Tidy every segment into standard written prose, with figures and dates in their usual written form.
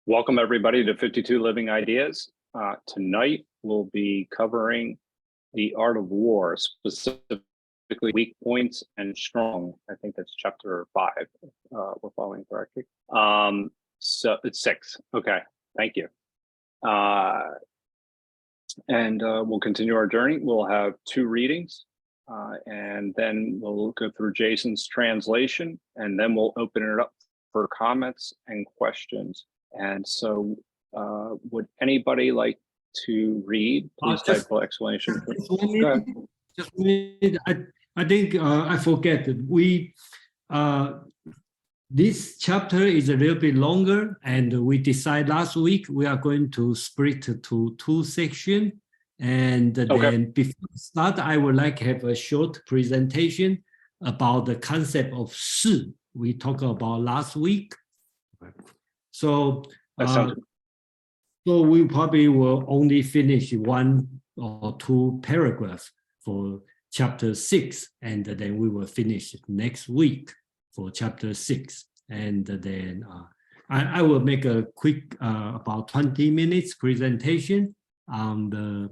Welcome everybody to 52 Living Ideas. Tonight we'll be covering the art of war, specifically weak points and strong. I think that's chapter 5. We're following correctly. So it's 6. Okay, thank you. And we'll continue our journey. We'll have 2 readings, and then we'll go through Jason's translation, and then we'll open it up for comments and questions. And so would anybody like to read? Please type the explanation. Just a minute. I think I forget that we this chapter is a little bit longer, and we decided last week we are going to split to 2 sections. And then before we start, I would like to have a short presentation about the concept of 是 we talked about last week. So we probably will only finish 1 or 2 paragraphs for chapter 6, and then we will finish next week for chapter 6. And then I will make a quick about 20 minutes presentation on the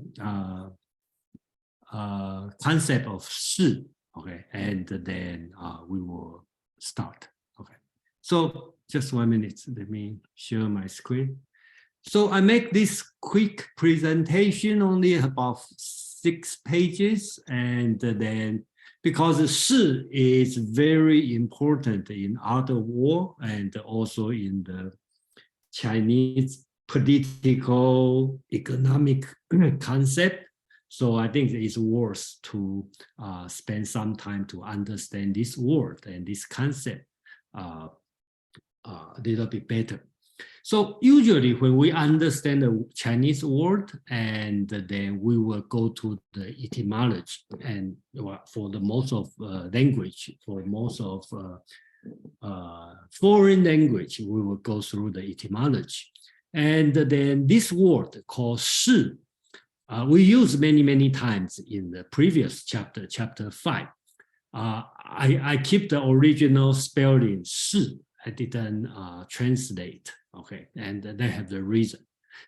concept of 是, okay, and then we will start. Okay, so just 1 minute, let me share my screen. So I make this quick presentation, only about 6 pages, and then because 是 is very important in art of war and also in the Chinese political economic concept. So I think it's worth to spend some time to understand this word and this concept a little bit better. So usually when we understand the Chinese word, and then we will go to the etymology, and for the most of language, for most of foreign language, we will go through the etymology. And then this word called 是, we use many times in the previous chapter, chapter 5. I keep the original spelling 是. I didn't translate, okay, and they have the reason.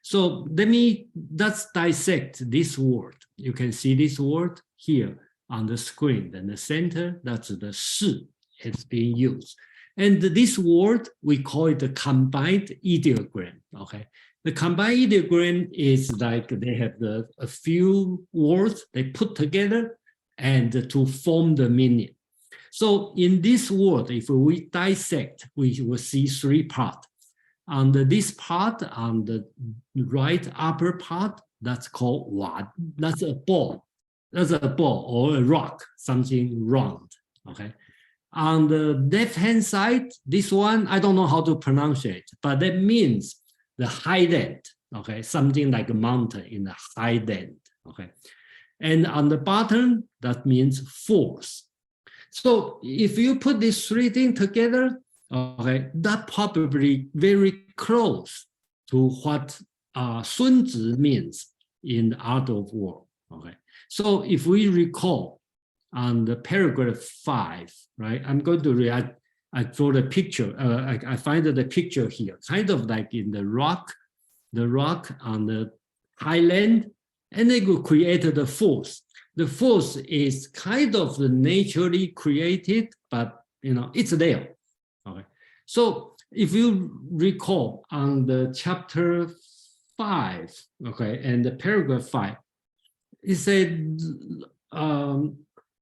So let's dissect this word. You can see this word here on the screen. In the center, that's the 是. It's being used. And this word, we call it the combined ideogram, okay? The combined ideogram is like they have a few words they put together and to form the meaning. So in this word, if we dissect, we will see 3 parts. On this part, on the right upper part, that's called 碗. That's a ball. That's a ball or a rock, something round, okay? On the left-hand side, this one, I don't know how to pronounce it, but that means the highland, okay? Something like a mountain in the highland, okay? And on the bottom, that means force. So if you put these 3 things together, okay, that probably very close to what Sun Tzu means in the art of war, okay? So if we recall on the paragraph 5, right, I'm going to read, I draw the picture, I find the picture here, kind of like in the rock on the highland, and they could create the force. The force is kind of naturally created, but it's there. Okay. So if you recall on the chapter 5, okay, and the paragraph 5, it said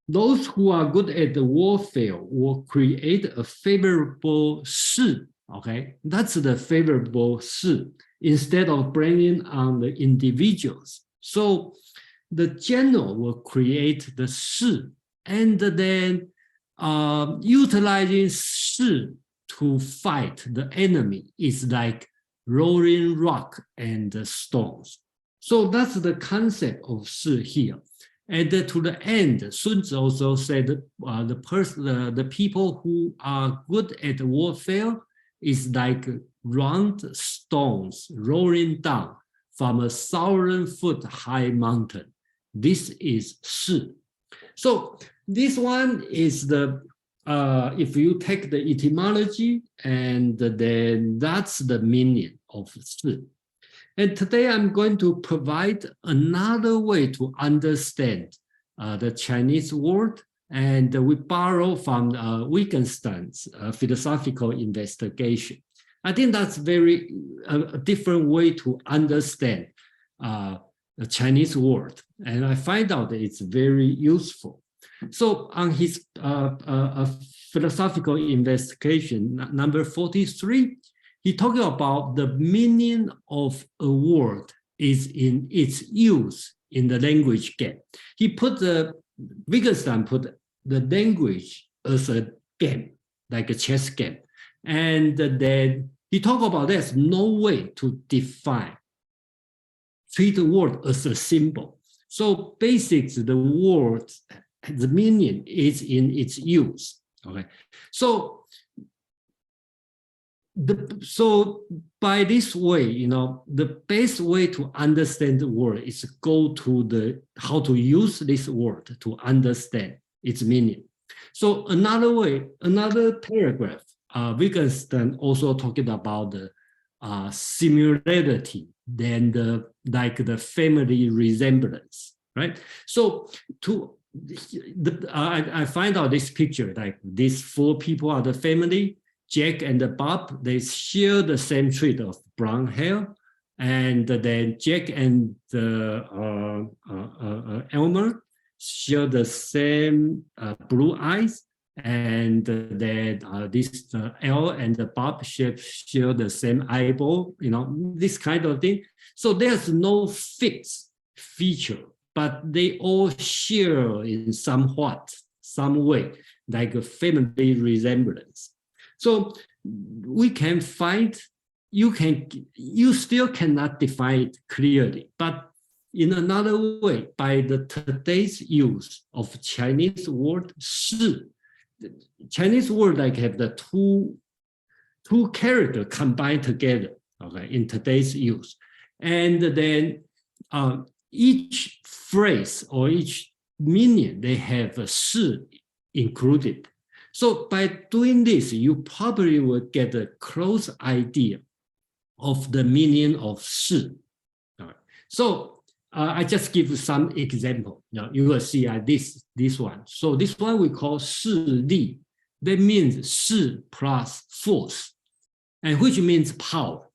those who are good at the warfare will create a favorable 是, okay? That's the favorable 是, instead of bringing on the individuals. So the general will create the 是, and then utilizing 是 to fight the enemy is like rolling rock and stones. So that's the concept of 是 here. And to the end, Sun Tzu also said the people who are good at warfare is like round stones rolling down from a 1,000-foot high mountain. This is 是. So this one is the if you take the etymology, and then that's the meaning of 是. And today I'm going to provide another way to understand the Chinese word, and we borrow from Wittgenstein's philosophical investigation. I think that's very a different way to understand the Chinese word, and I find out that it's very useful. So on his philosophical investigation, number 43, he talked about the meaning of a word is in its use in the language game. He put Wittgenstein put the language as a game, like a chess game. And then he talked about there's no way to treat the word as a symbol. So basically the word, the meaning is in its use. Okay, so by this way, the best way to understand the word is to go to how to use this word to understand its meaning. So another paragraph, Wittgenstein also talking about the similarity than the family resemblance, right? So I find out this picture, like these four people are the family. Jack and Bob, they share the same trait of brown hair, and then Jack and Elmer share the same blue eyes, and then this El and Bob share the same eyeball, this kind of thing. So there's no fixed feature, but they all share in some way, like a family resemblance. So we can find, you still cannot define it clearly, but in another way, by today's use of Chinese word 是, Chinese word like have the two characters combined together, okay, in today's use. And then each phrase or each meaning, they have a 是 included. So by doing this, you probably will get a close idea of the meaning of 是. Right. So I just give you some example. You will see this one. So this one we call 势力. That means 势 plus force, and which means power.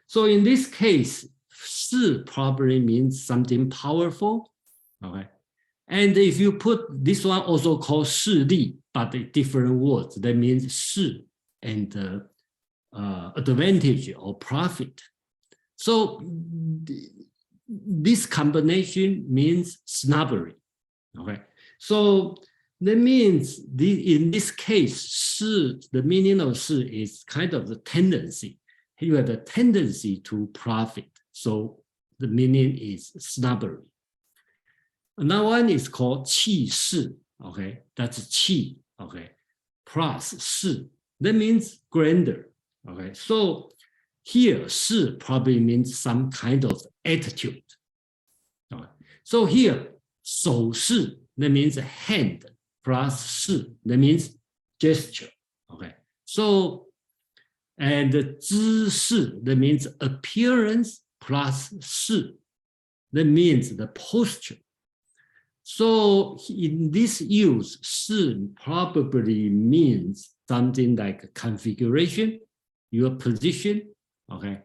So in this case, 势 probably means something powerful. Okay. And if you put this one also called 势力, but different words, that means 势 and advantage or profit. So this combination means snobbery. Okay, so that means in this case, 势, the meaning of 势 is kind of the tendency. You have a tendency to profit. So the meaning is snobbery. Another one is called 气势. Okay, that's 气. Okay, plus 势. That means grandeur. Okay, so here 势 probably means some kind of attitude. Okay. So here 手势, that means hand, plus 势, that means gesture. Okay, so and 姿势, that means appearance, plus 势, that means the posture. So in this use, 势 probably means something like configuration, your position. Okay,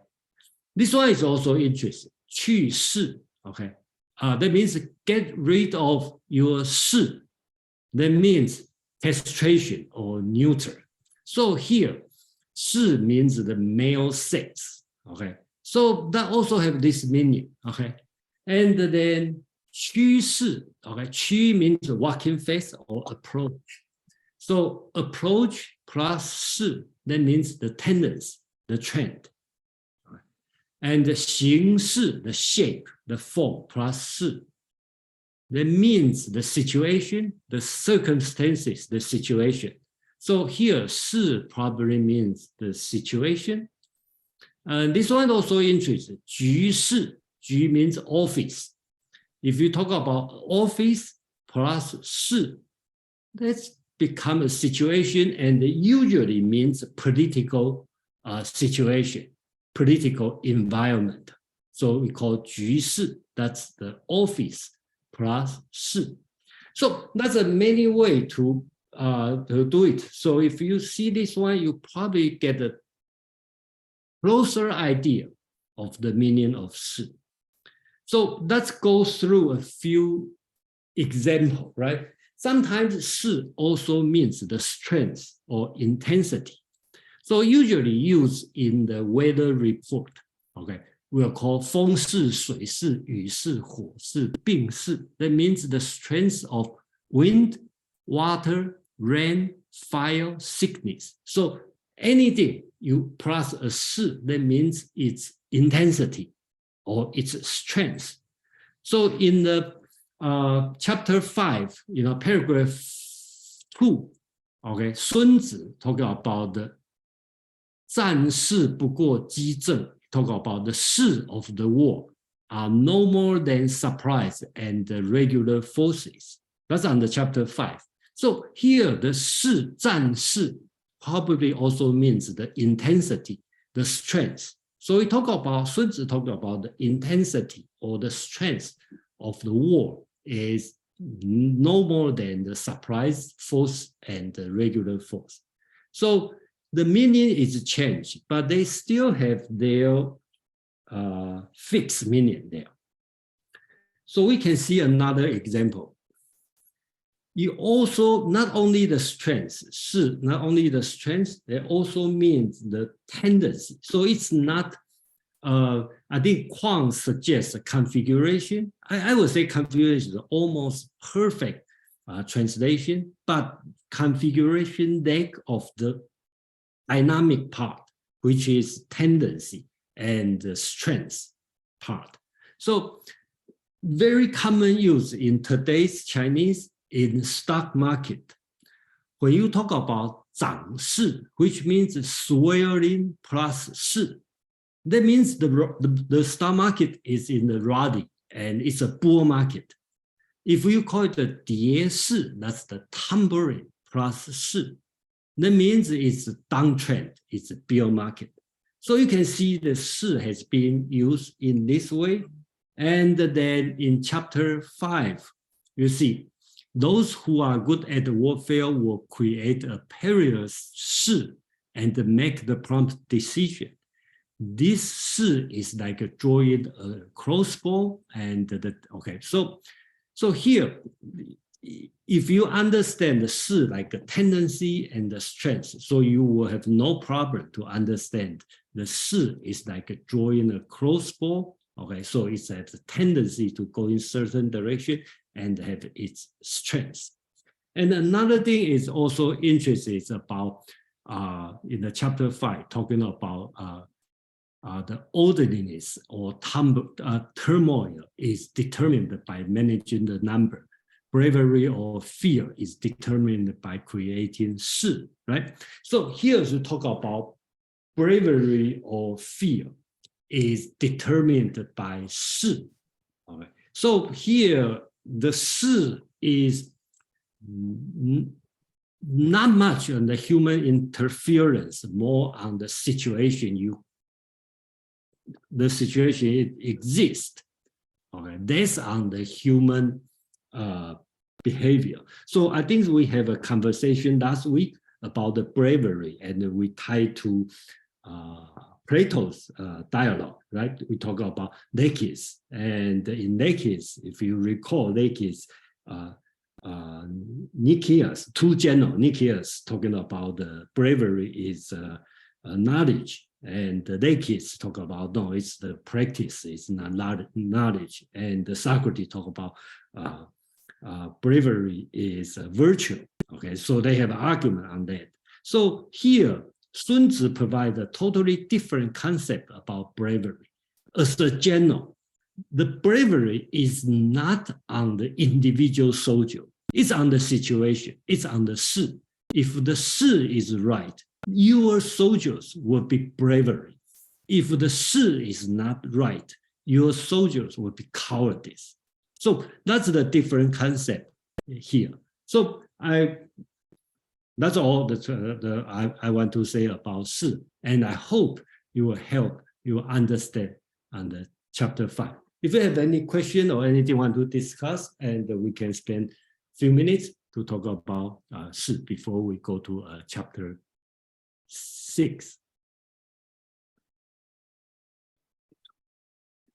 this one is also interesting. 去势, okay, that means get rid of your 势. That means castration or neuter. So here, 势 means the male sex. Okay, so that also have this meaning. Okay, and then 趋势, okay, 趋 means walking face or approach. So approach plus 势, that means the tendency, the trend. And the 形式, the shape, the form, plus 势, that means the situation, the circumstances, the situation. So here, 势 probably means the situation. And this one also interesting. 局势, 局 means office. If you talk about office plus 势, that's become a situation, and usually means political situation. political environment. So we call 局势, that's the office plus 事. So that's a many way to do it. So if you see this one, you probably get a closer idea of the meaning of 事. So let's go through a few examples, right? Sometimes 事 also means the strength or intensity. So usually used in the weather report, okay? We'll call 风势、水势、雨势、火势、病势. That means the strength of wind, water, rain, fire, sickness. So anything you plus a 势, that means its intensity or its strength. So in the chapter 5, paragraph 2, okay, 孙子 talking about the 战事不过激阵, talk about the 势 of the war are no more than surprise and the regular forces. That's on the chapter 5. So here the 势, 战势 probably also means the intensity, the strength. So we talk about, 孙子 talk about the intensity or the strength of the war is no more than the surprise force and the regular force. So the meaning is changed, but they still have their fixed meaning there. So we can see another example. You also, not only the strength, not only the strength, they also means the tendency. So it's not, I think Kwang suggests a configuration. I would say configuration is almost perfect translation, but configuration lack of the dynamic part, which is tendency and the strength part. So very common use in today's Chinese in stock market. When you talk about 涨势, which means swelling plus 势, that means the stock market is in the rally and it's a bull market. If you call it the 跌势, that's the tumbling plus 势, that means it's a downtrend, it's a bear market. So you can see the 势 has been used in this way. And then in chapter 5, you see, those who are good at warfare will create a perilous 势 and make the prompt decision. This 势 is like a drawing a crossbow and okay. So here, if you understand the 势 like a tendency and the strength, so you will have no problem to understand the 势 is like a drawing a crossbow. Okay, so it's a tendency to go in certain direction and have its strength. And another thing is also interesting is about in the chapter 5, talking about the orderliness or turmoil is determined by managing the number. Bravery or fear is determined by creating 势, right? So here to talk about bravery or fear is determined by 势. Okay. So here the 势 is not much on the human interference, more on the situation the situation exists. Okay, that's on the human behavior. So I think we have a conversation last week about the bravery, and we tie to Plato's dialogue, right? We talk about Laches, and in Laches, if you recall, Laches, Nicias, two generals, Nicias talking about the bravery is knowledge, and Laches talk about no, it's the practice, it's not knowledge, and Socrates talk about bravery is a virtue. Okay, so they have an argument on that. So here, Sun Tzu provides a totally different concept about bravery. As a general, the bravery is not on the individual soldier. It's on the situation. It's on the 势. If the 势 is right, your soldiers will be bravery. If the 势 is not right, your soldiers will be cowardice. So that's the different concept here. So that's all I want to say about 势, and I hope you will help you understand on the chapter 5. If you have any question or anything you want to discuss, and we can spend a few minutes to talk about 是 before we go to chapter 6.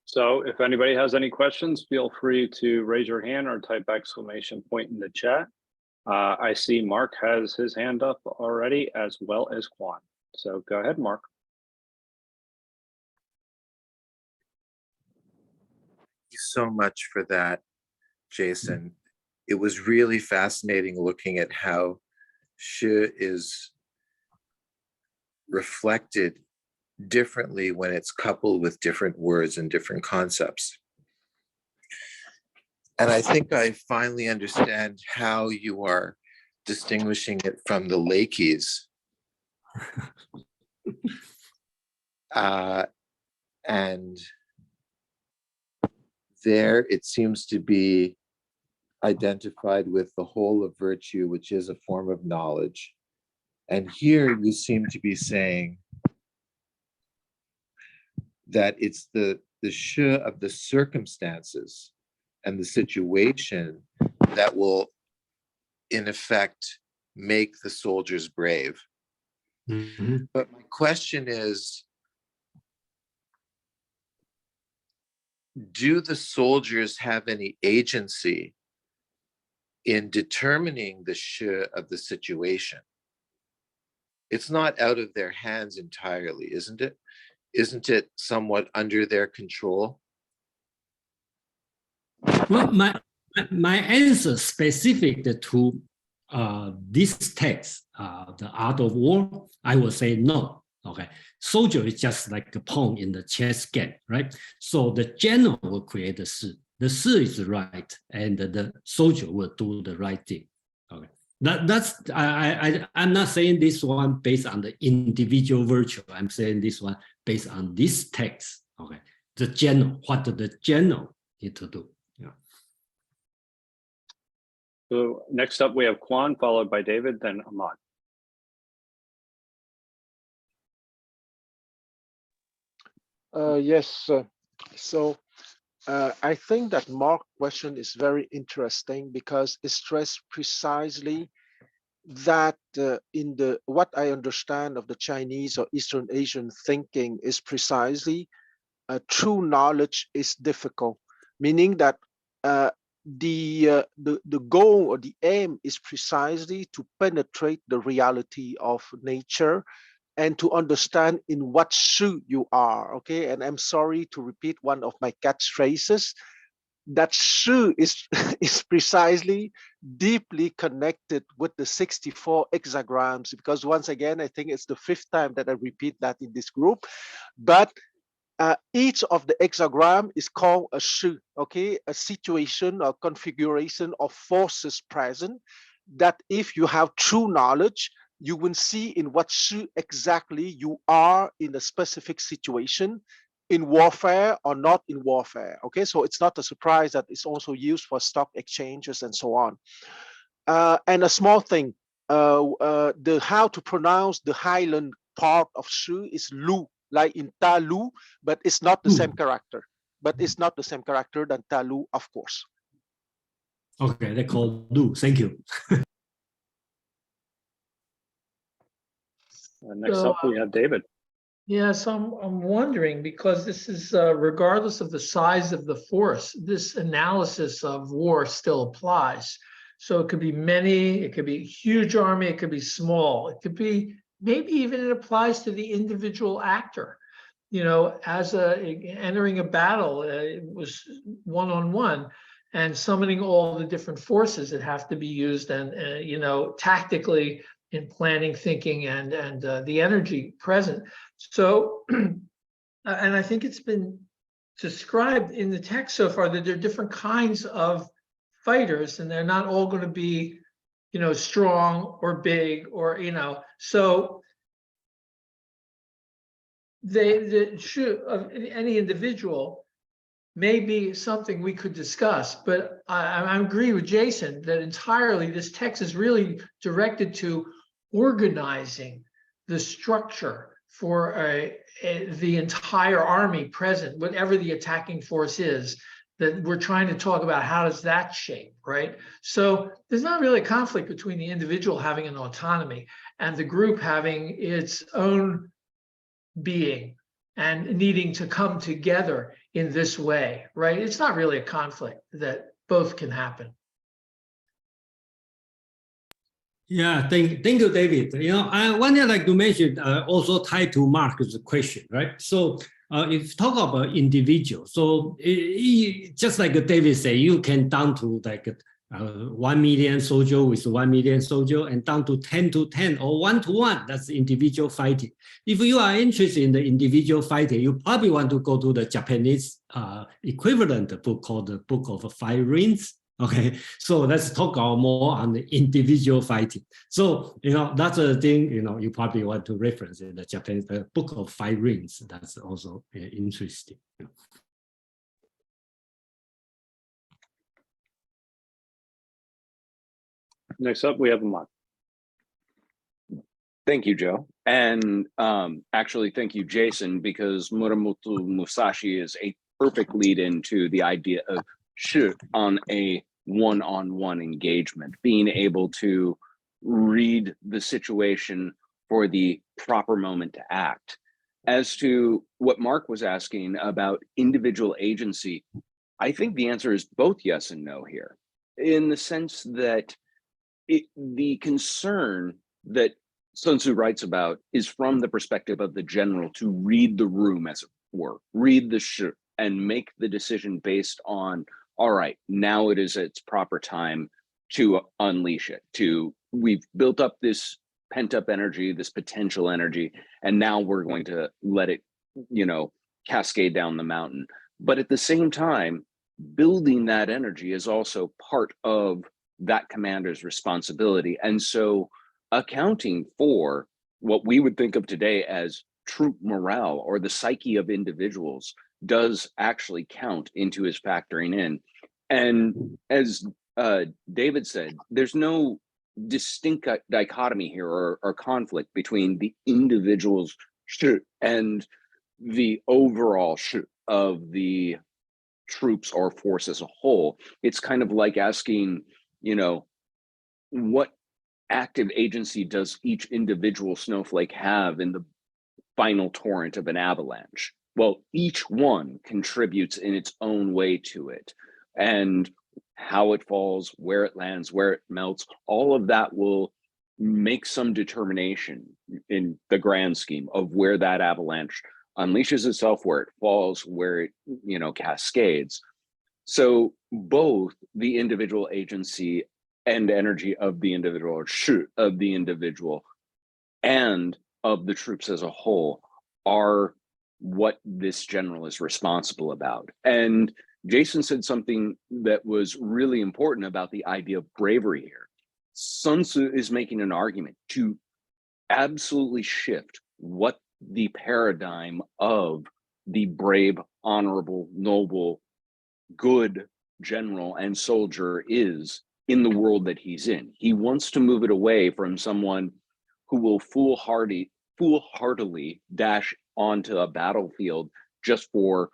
So if anybody has any questions, feel free to raise your hand or type exclamation point in the chat. I see Mark has his hand up already, as well as Quan. So go ahead, Mark. Thank you so much for that, Jason. It was really fascinating looking at how shi is reflected differently when it's coupled with different words and different concepts. And I think I finally understand how you are distinguishing it from the Lakis. And there it seems to be identified with the whole of virtue, which is a form of knowledge. And here you seem to be saying that it's the shi of the circumstances and the situation that will, in effect, make the soldiers brave. Mm-hmm. But my question is, do the soldiers have any agency in determining the shi of the situation? It's not out of their hands entirely, isn't it? Isn't it somewhat under their control? Well, my answer specific to this text, the art of war, I will say no. Okay, soldier is just like a pawn in the chess game, right? So the general will create the shi. The shi is right, and the soldier will do the right thing. Okay, that's I'm not saying this one based on the individual virtue. I'm saying this one based on this text. Okay, the general, what the general need to do. Yeah. So next up we have Quan, followed by David, then Ahmad. Yes, so I think that Mark's question is very interesting because it stressed precisely that in the what I understand of the Chinese or Eastern Asian thinking is precisely true knowledge is difficult, meaning that the goal or the aim is precisely to penetrate the reality of nature and to understand in what shi you are. Okay, and I'm sorry to repeat one of my catchphrases, that shi is precisely deeply connected with the 64 hexagrams, because once again, I think it's the 5th time that I repeat that in this group, but each of the hexagram is called a shi, okay, a situation or configuration of forces present that if you have true knowledge, you will see in what shi exactly you are in a specific situation, in warfare or not in warfare. Okay, so it's not a surprise that it's also used for stock exchanges and so on. And a small thing, the how to pronounce the Highland part of shi is lu, like in ta lu, but it's not the same character. But it's not the same character than ta lu, of course. Okay, they call lu. Thank you. Next up, we have David. Yes, I'm wondering, because this is regardless of the size of the force, this analysis of war still applies. So it could be many, it could be a huge army, it could be small, it could be maybe even it applies to the individual actor. You know, as entering a battle, it was one-on-one, and summoning all the different forces that have to be used, and you know, tactically in planning, thinking, and the energy present. So, and I think it's been described in the text so far that there are different kinds of fighters, and they're not all going to be, you know, strong or big or, you know, so the shi of any individual may be something we could discuss, but I agree with Jason that entirely this text is really directed to organizing the structure for the entire army present, whatever the attacking force is, that we're trying to talk about how does that shape, right? So there's not really a conflict between the individual having an autonomy and the group having its own being and needing to come together in this way, right? It's not really a conflict, that both can happen. Yeah, thank you, David. One thing I'd like to mention, also tied to Mark's question, right? So if you talk about individual, so just like David said, you can down to like 1 million soldier with 1 million soldier and down to 10 to 10 or 1 to 1, that's individual fighting. If you are interested in the individual fighting, you probably want to go to the Japanese equivalent book called the Book of Five Rings. Okay, so let's talk more on the individual fighting. So, that's a thing, you probably want to reference in the Japanese Book of Five Rings. That's also interesting. Next up, we have Ahmad. Thank you, Joe. And actually, thank you, Jason, because Muramoto Musashi is a perfect lead into the idea of shi on a one-on-one engagement, being able to read the situation for the proper moment to act. As to what Mark was asking about individual agency, I think the answer is both yes and no here, in the sense that the concern that Sun Tzu writes about is from the perspective of the general to read the room, as it were, read the shi, and make the decision based on, all right, now it is its proper time to unleash it. We've built up this pent-up energy, this potential energy, and now we're going to let it, cascade down the mountain. But at the same time, building that energy is also part of that commander's responsibility. And so accounting for what we would think of today as troop morale or the psyche of individuals does actually count into his factoring in. And as David said, there's no distinct dichotomy here or conflict between the individual's shi and the overall shi of the troops or force as a whole. It's kind of like asking, what active agency does each individual snowflake have in the final torrent of an avalanche? Well, each one contributes in its own way to it. And how it falls, where it lands, where it melts, all of that will make some determination in the grand scheme of where that avalanche unleashes itself, where it falls, where it, cascades. So both the individual agency and energy of the individual, or shi of the individual, and of the troops as a whole are what this general is responsible about. And Jason said something that was really important about the idea of bravery here. Sun Tzu is making an argument to absolutely shift what the paradigm of the brave, honorable, noble, good general and soldier is in the world that he's in. He wants to move it away from someone who will foolhardily dash onto a battlefield just for,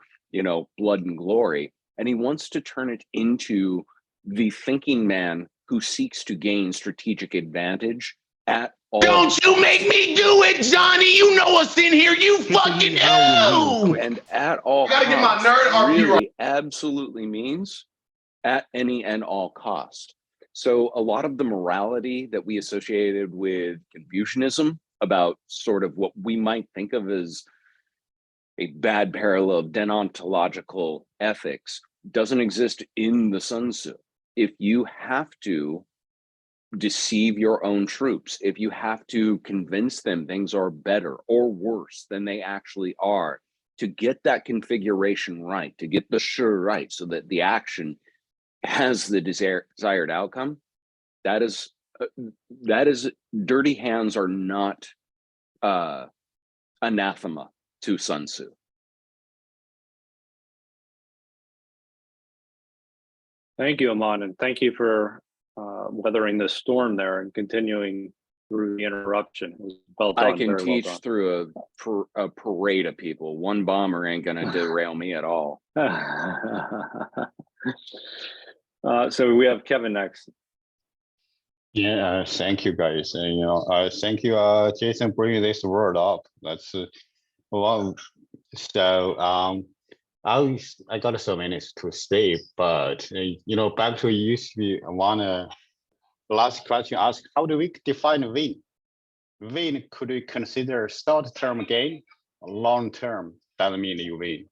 blood and glory. And he wants to turn it into the thinking man who seeks to gain strategic advantage at all. Don't you make me do it, Johnny. You know what's in here. You fucking know. And at all You gotta get my costs nerd RP really right. absolutely means at any and all cost. So a lot of the morality that we associated with Confucianism about sort of what we might think of as a bad parallel of deontological ethics doesn't exist in the Sun Tzu. If you have to deceive your own troops, if you have to convince them things are better or worse than they actually are, to get that configuration right, to get the shi right, so that the action has the desired outcome, that is dirty hands are not anathema to Sun Tzu. Thank you, Ahmad, and thank you for weathering this storm there and continuing through the interruption. It was well I done. can Very teach well through a parade of people. One bomber ain't gonna derail me at all. done. So we have Kevin next. Yeah, thank you guys. Thank you, Jason, bringing this word up. That's well. So I got so many to say, but back to you. I wanna last question ask: how do we define win? Win, could we consider short-term gain, long-term? Doesn't mean you win.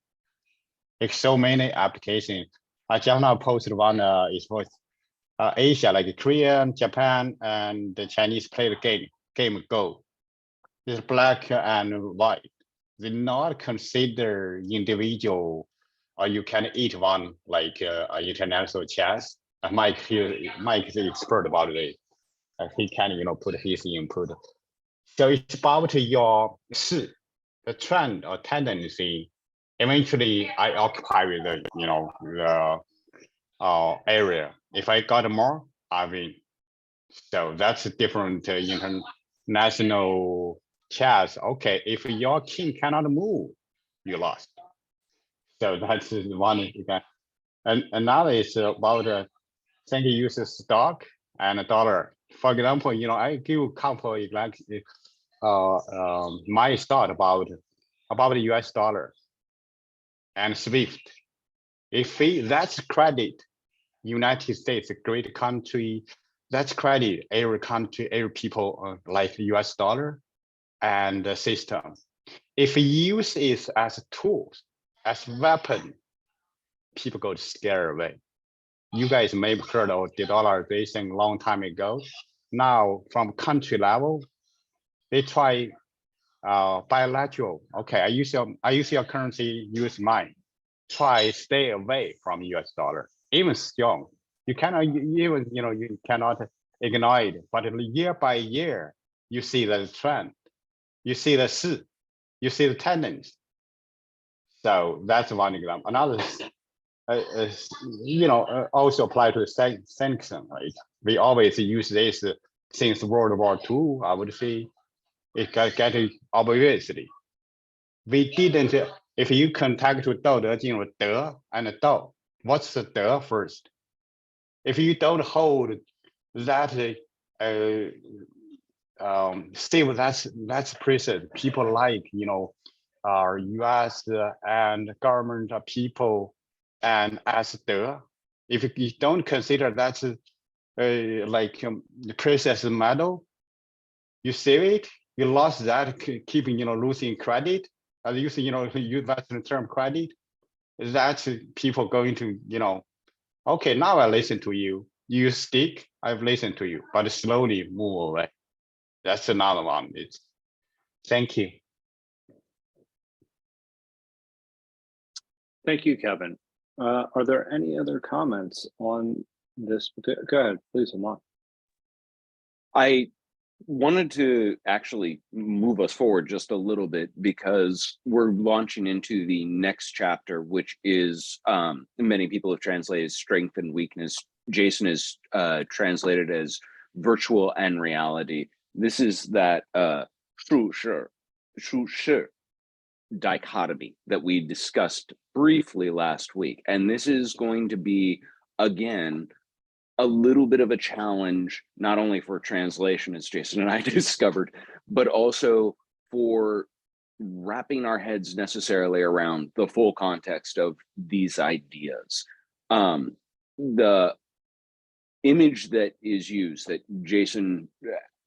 Like so many applications. I just now posted one. Is for Asia, like Korea, Japan, and the Chinese play the game Go. It's black and white. They not consider individual, or you can eat one like international chess. Mike is the expert about it. He can put his input. So it's about your the trend or tendency. Eventually, I occupy with the area. If I got more, I win. So that's a different international chess. Okay, if your king cannot move, you lost. So that's one you can. And another is about thank you use stock and a dollar. For example, I give a couple examples. My thought about the US dollar and SWIFT. If that's credit, United States, a great country, that's credit every country, every people like the US dollar and the system. If we use it as a tool, as weapon, people go scared away. You guys may have heard of the dollarization a long time ago. Now, from country level, they try bilateral. Okay, I use your currency, use mine. Try stay away from US dollar. Even strong, you cannot even you cannot ignore it. But year by year, you see the trend, you see the tendency. So that's one example. Another is also apply to sanction. Right? We always use this since World War II. I would say it get obviously. We didn't. If you contact to 道德经with 德 and 道, what's the 德 first? If you don't hold that, still that's present. People like our U.S. and government people and as 德. If you don't consider that's like the precious metal, you save it, you lost that, keeping losing credit. As you use Western term credit, that's people going to okay, now I listen to you. You stick, I've listened to you, but slowly move away. That's another one. Thank you. Thank you, Kevin. Are there any other comments on this? Go ahead, please, Aman. I wanted to actually move us forward just a little bit because we're launching into the next chapter, which is many people have translated strength and weakness. Jason is translated as virtual and reality. This is that 处事 dichotomy that we discussed briefly last week. And this is going to be, again, a little bit of a challenge, not only for translation, as Jason and I discovered, but also for wrapping our heads necessarily around the full context of these ideas. The image that is used, that Jason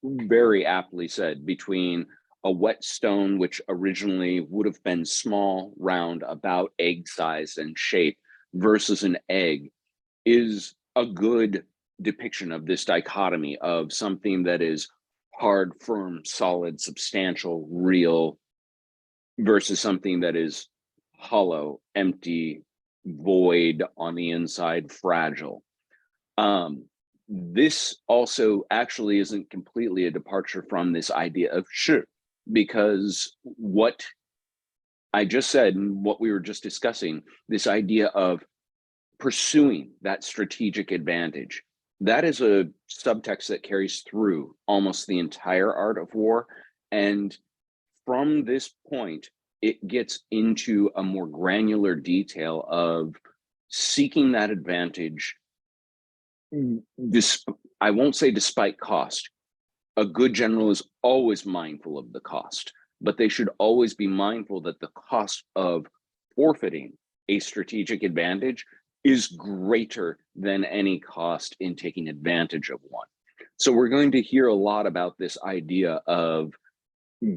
very aptly said, between a whetstone, which originally would have been small, round, about egg size and shape, versus an egg, is a good depiction of this dichotomy of something that is hard, firm, solid, substantial, real, versus something that is hollow, empty, void on the inside, fragile. This also actually isn't completely a departure from this idea of 是, because what I just said and what we were just discussing, this idea of pursuing that strategic advantage, that is a subtext that carries through almost the entire art of war. And from this point, it gets into a more granular detail of seeking that advantage. I won't say despite cost. A good general is always mindful of the cost, but they should always be mindful that the cost of forfeiting a strategic advantage is greater than any cost in taking advantage of one. So we're going to hear a lot about this idea of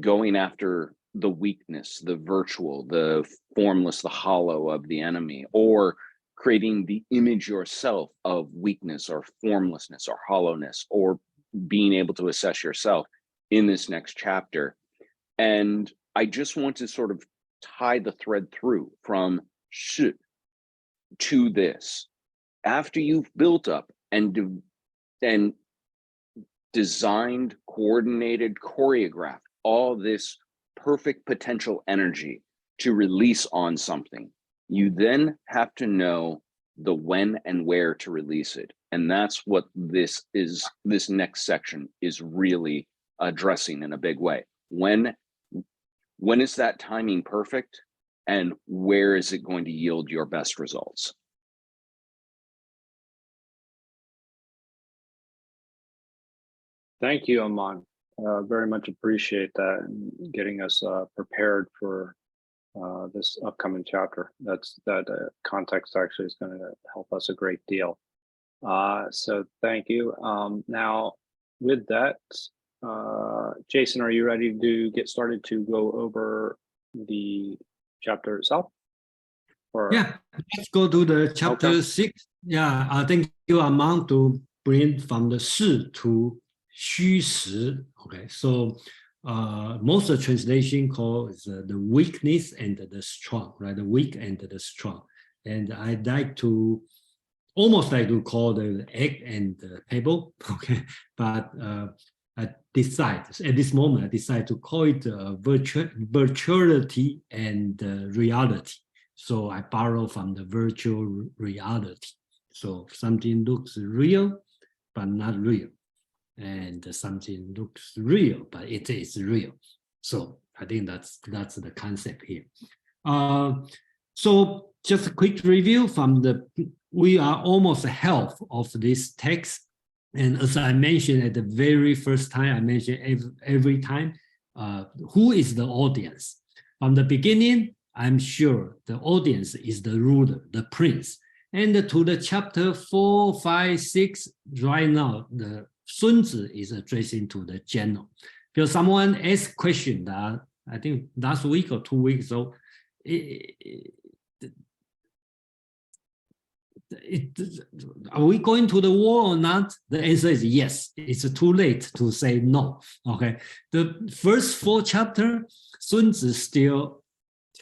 going after the weakness, the virtual, the formless, the hollow of the enemy, or creating the image yourself of weakness or formlessness or hollowness, or being able to assess yourself in this next chapter. And I just want to sort of tie the thread through from 是 to this. After you've built up and designed, coordinated, choreographed all this perfect potential energy to release on something, you then have to know the when and where to release it. And that's what this next section is really addressing in a big way. When is that timing perfect, and where is it going to yield your best results? Thank you, Aman. Very much appreciate that and getting us prepared for this upcoming chapter. That context actually is going to help us a great deal. So thank you. Now, with that, Jason, are you ready to get started to go over the chapter itself? Or... Yeah, let's go to the chapter 6. Yeah, I think you amount to bring from the 是 to 虚实. Okay, so most of the translation calls the weakness and the strong, right? The weak and the strong. And I'd like to almost like to call the egg and the pebble. Okay, but I decide at this moment, I decide to call it virtuality and reality. So I borrow from the virtual reality. So something looks real, but not real. And something looks real, but it is real. So I think that's the concept here. So just a quick review from we are almost half of this text. And as I mentioned at the very first time, I mentioned every time, who is the audience? From the beginning, I'm sure the audience is the ruler, the prince. And to the chapter 4, 5, 6, right now, the Sun Tzu is addressing to the general. Because someone asked a question that I think last week or 2 weeks ago, are we going to the war or not? The answer is yes. It's too late to say no. Okay. The first 4 chapters, Sun Tzu still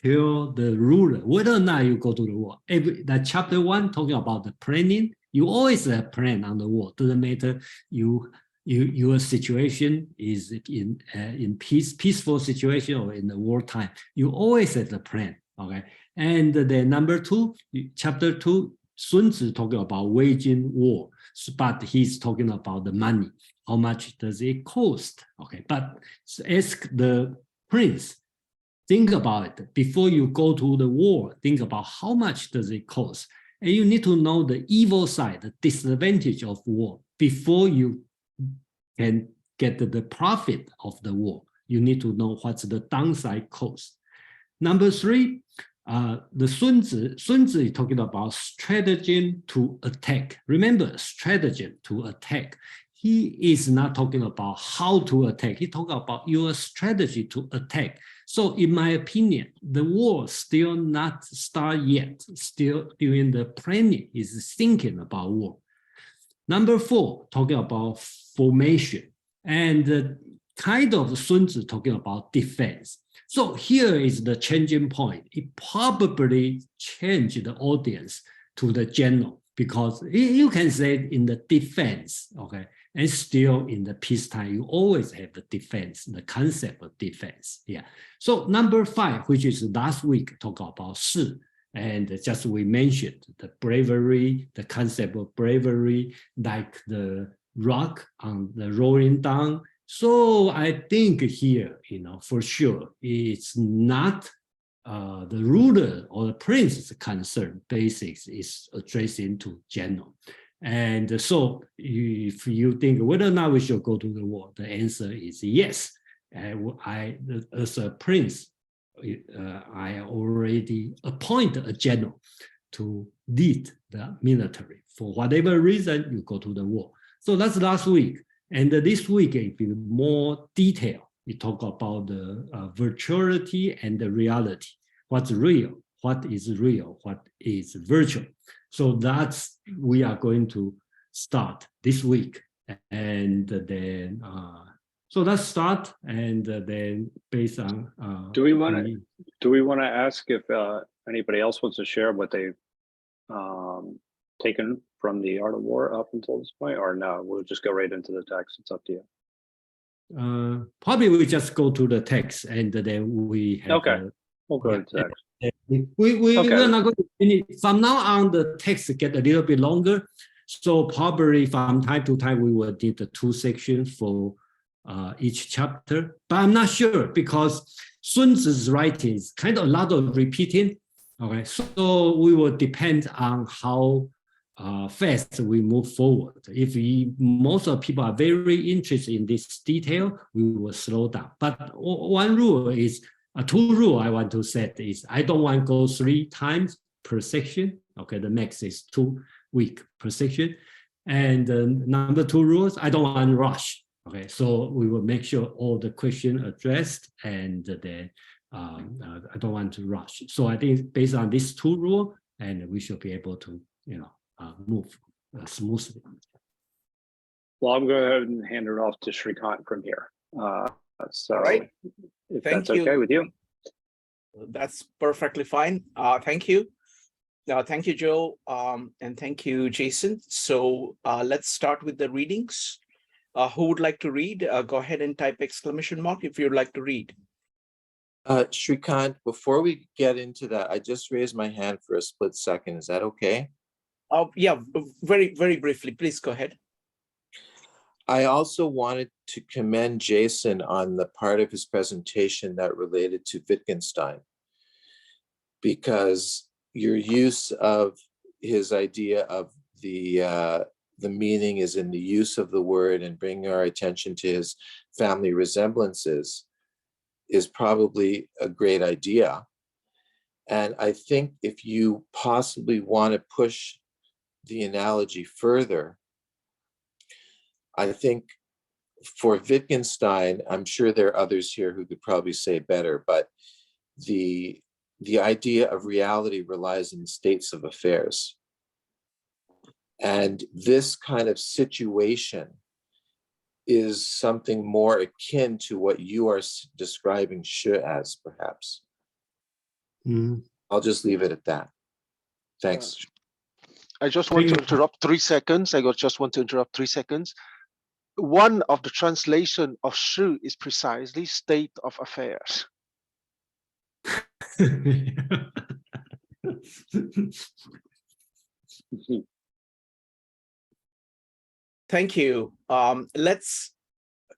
tell the ruler whether or not you go to the war. That chapter 1 talking about the planning. You always have a plan on the war. Doesn't matter your situation is in peaceful situation or in the wartime. You always have a plan. Okay. And then number 2, chapter 2. Sun Tzu talking about waging war, but he's talking about the money. How much does it cost? Okay, but ask the prince, think about it. Before you go to the war, think about how much does it cost? And you need to know the evil side, the disadvantage of war. Before you can get the profit of the war, you need to know what's the downside cost. Number 3, the Sun Tzu is talking about stratagem to attack. Remember, stratagem to attack. He is not talking about how to attack. He talking about your strategy to attack. So in my opinion, the war still not start yet. Still during the planning is thinking about war. Number 4, talking about formation. And kind of Sun Tzu talking about defense. So here is the changing point. It probably changed the audience to the general, because you can say in the defense, okay, and still in the peacetime, you always have the defense, the concept of defense. Yeah. So number 5, which is last week, talk about 是. And just we mentioned the bravery, the concept of bravery, like the rock on the rolling down. So I think here, for sure, it's not the ruler or the prince's concern. Basics is addressing to general. And so if you think whether or not we should go to the war, the answer is yes. As a prince, I already appoint a general to lead the military. For whatever reason, you go to the war. So that's last week. And this week, if you more detail, we talk about the virtuality and the reality. What's real, what is virtual. So that's, we are going to start this week. And then, so let's start, and then based on. Do we want to ask if anybody else wants to share what they've taken from the Art of War up until this point, or no? We'll just go right into the text. It's up to you. Probably we just go to the text, and then we have. Okay, we'll go to the text. We're not going to finish. From now on, the text get a little bit longer. So probably from time to time, we will need the 2 sections for each chapter. But I'm not sure, because Sun Tzu's writing is kind of a lot of repeating. Okay, so we will depend on how fast we move forward. If most of people are very interested in this detail, we will slow down. But one rule is, 2 rules I want to set is, I don't want to go 3 times per section. Okay, the max is 2 weeks per section. And number 2 rules, I don't want to rush. Okay, so we will make sure all the questions addressed, and then I don't want to rush. So I think based on these 2 rules, and we should be able to, move smoothly. Well, I'm going to go ahead and hand it off to Shrikant from here. So All right. if Thank that's you. okay with you. That's perfectly fine. Thank you. Thank you, Joe, and thank you, Jason. So let's start with the readings. Who would like to read? Go ahead and type ! if you'd like to read. Shrikant, before we get into that, I just raised my hand for a split second. Is that okay? Yeah, very, very briefly. Please go ahead. I also wanted to commend Jason on the part of his presentation that related to Wittgenstein, because your use of his idea of the meaning is in the use of the word, and bringing our attention to his family resemblances is probably a great idea. And I think if you possibly want to push the analogy further, I think for Wittgenstein, I'm sure there are others here who could probably say better, but the idea of reality relies in states of affairs. And this kind of situation is something more akin to what you are describing Shi as, perhaps. I'll just leave it at that. Thanks. I just want to interrupt 3 seconds. Just want to interrupt 3 seconds. One of the translation of Shi is precisely state of affairs. Thank you. Let's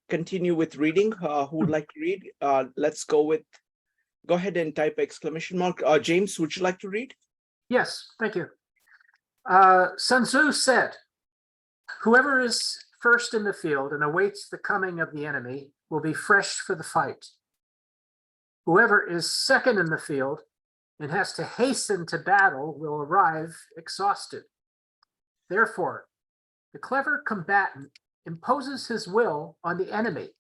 continue with reading. Who would like to read? Let's go ahead and type ! James, would you like to read? Yes, thank you. Sun Tzu said, "Whoever is first in the field and awaits the coming of the enemy will be fresh for the fight. Whoever is second in the field and has to hasten to battle will arrive exhausted. Therefore, the clever combatant imposes his will on the enemy,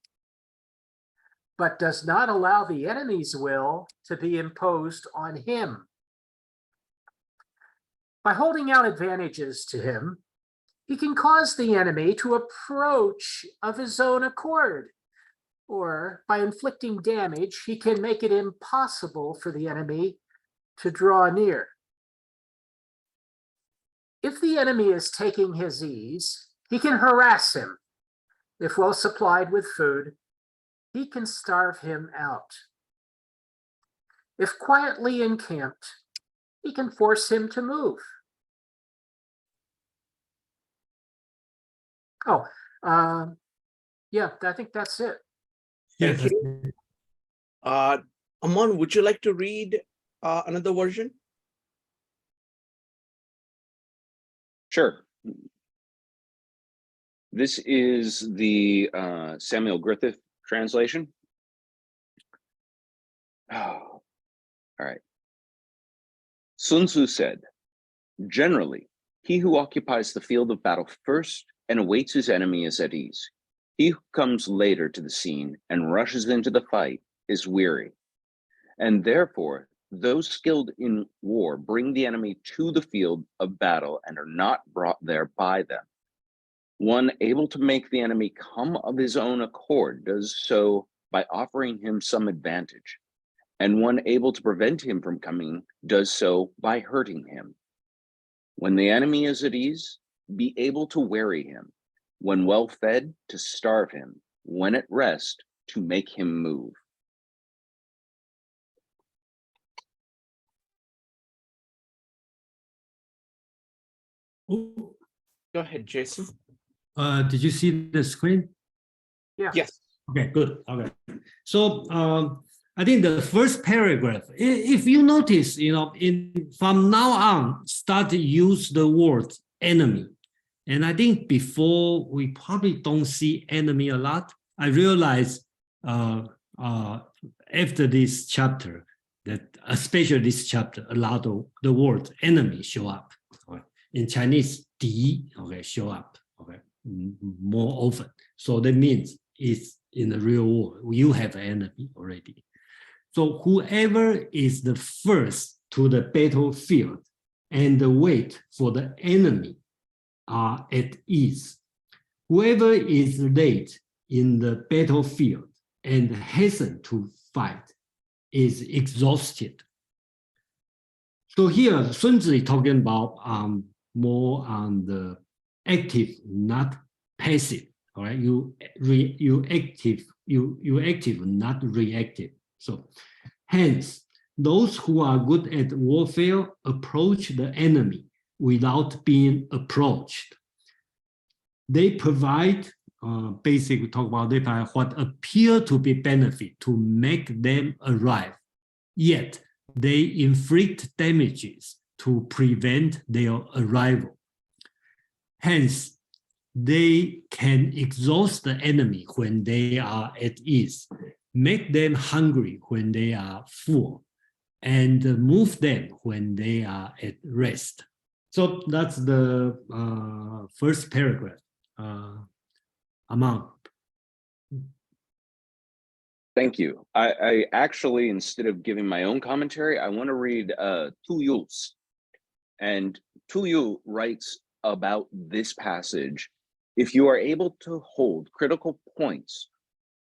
but does not allow the enemy's will to be imposed on him. By holding out advantages to him, he can cause the enemy to approach of his own accord, or by inflicting damage, he can make it impossible for the enemy to draw near. If the enemy is taking his ease, he can harass him. If well supplied with food, he can starve him out. If quietly encamped, he can force him to move. Oh, yeah, I think that's it. Yeah, Thank you. Aman, would you like to read another version? Sure. This is the Samuel Griffith translation. Oh, all right. Sun Tzu said, generally, he who occupies the field of battle first and awaits his enemy is at ease. He who comes later to the scene and rushes into the fight is weary. And therefore, those skilled in war bring the enemy to the field of battle and are not brought there by them. One able to make the enemy come of his own accord does so by offering him some advantage, and one able to prevent him from coming does so by hurting him. When the enemy is at ease, be able to weary him. When well fed, to starve him. When at rest, to make him move. Oh, Go ahead, Jason. did you see the screen? Yeah. Yes. Okay, good. Okay. So I think the first paragraph, if you notice, from now on, start to use the word enemy. And I think before we probably don't see enemy a lot. I realize after this chapter that especially this chapter, a lot of the word enemy show up. Okay. In Chinese, 敌 show up more often. So that means it's in the real world, you have an enemy already. So whoever is the first to the battlefield and wait for the enemy are at ease. Whoever is late in the battlefield and hasten to fight is exhausted. So here, Sun Tzu is talking about more on the active, not passive. All right, you active, not reactive. So, hence, those who are good at warfare approach the enemy without being approached. They provide, basically talk about they provide what appear to be benefit to make them arrive, yet they inflict damages to prevent their arrival. Hence, they can exhaust the enemy when they are at ease, make them hungry when they are full, and move them when they are at rest. So that's the first paragraph. Aman. Thank you. I actually, instead of giving my own commentary, I want to read Tu Yu's. And Tu Yu writes about this passage. If you are able to hold critical points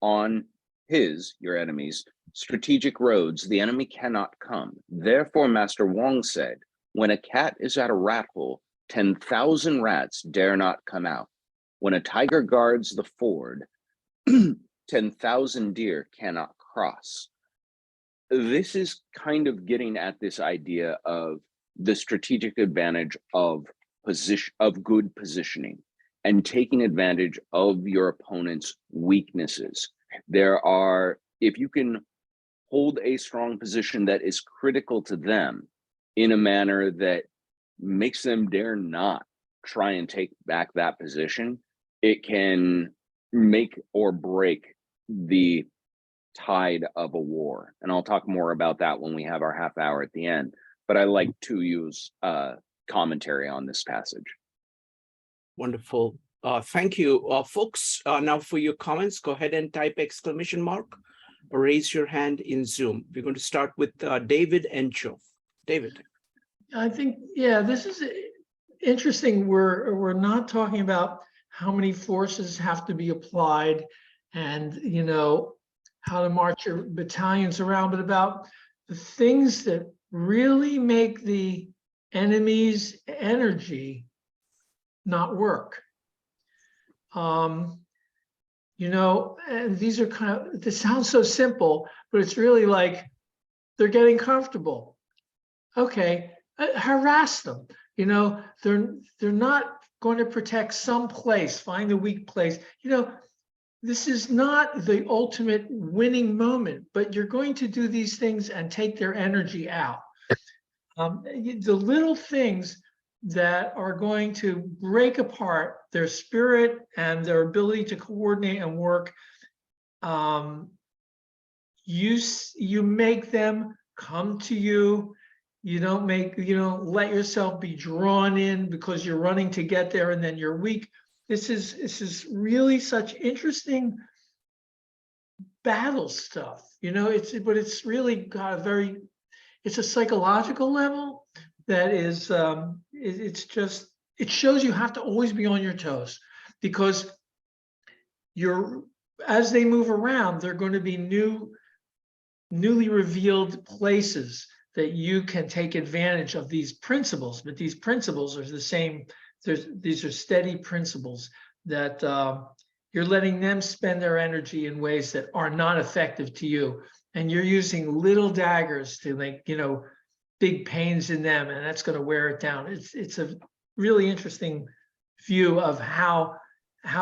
on your enemy's strategic roads, the enemy cannot come. Therefore, Master Wang said, when a cat is at a rat hole, 10,000 rats dare not come out. When a tiger guards the ford, 10,000 deer cannot cross. This is kind of getting at this idea of the strategic advantage of good positioning and taking advantage of your opponent's weaknesses. If you can hold a strong position that is critical to them in a manner that makes them dare not try and take back that position, it can make or break the tide of a war. And I'll talk more about that when we have our half hour at the end. But I like to use commentary on this passage. Wonderful. Thank you, folks. Now for your comments, go ahead and type exclamation mark or raise your hand in Zoom. We're going to start with David and Joe. David. I think, yeah, this is interesting. We're not talking about how many forces have to be applied and, how to march your battalions around, but about the things that really make the enemy's energy not work. And these are this sounds so simple, but it's really like they're getting comfortable. Okay, harass them. You know, they're not going to protect some place, find a weak place. You know, this is not the ultimate winning moment, but you're going to do these things and take their energy out. The little things that are going to break apart their spirit and their ability to coordinate and work, you make them come to you. You don't let yourself be drawn in because you're running to get there and then you're weak. This is really such interesting battle stuff. You know, but it's really got it's a psychological level that is, it shows you have to always be on your toes, because as they move around, they're going to be newly revealed places that you can take advantage of these principles. But these principles are the same. These are steady principles that you're letting them spend their energy in ways that are not effective to you. And you're using little daggers to make, big pains in them, and that's going to wear it down. It's a really interesting view of how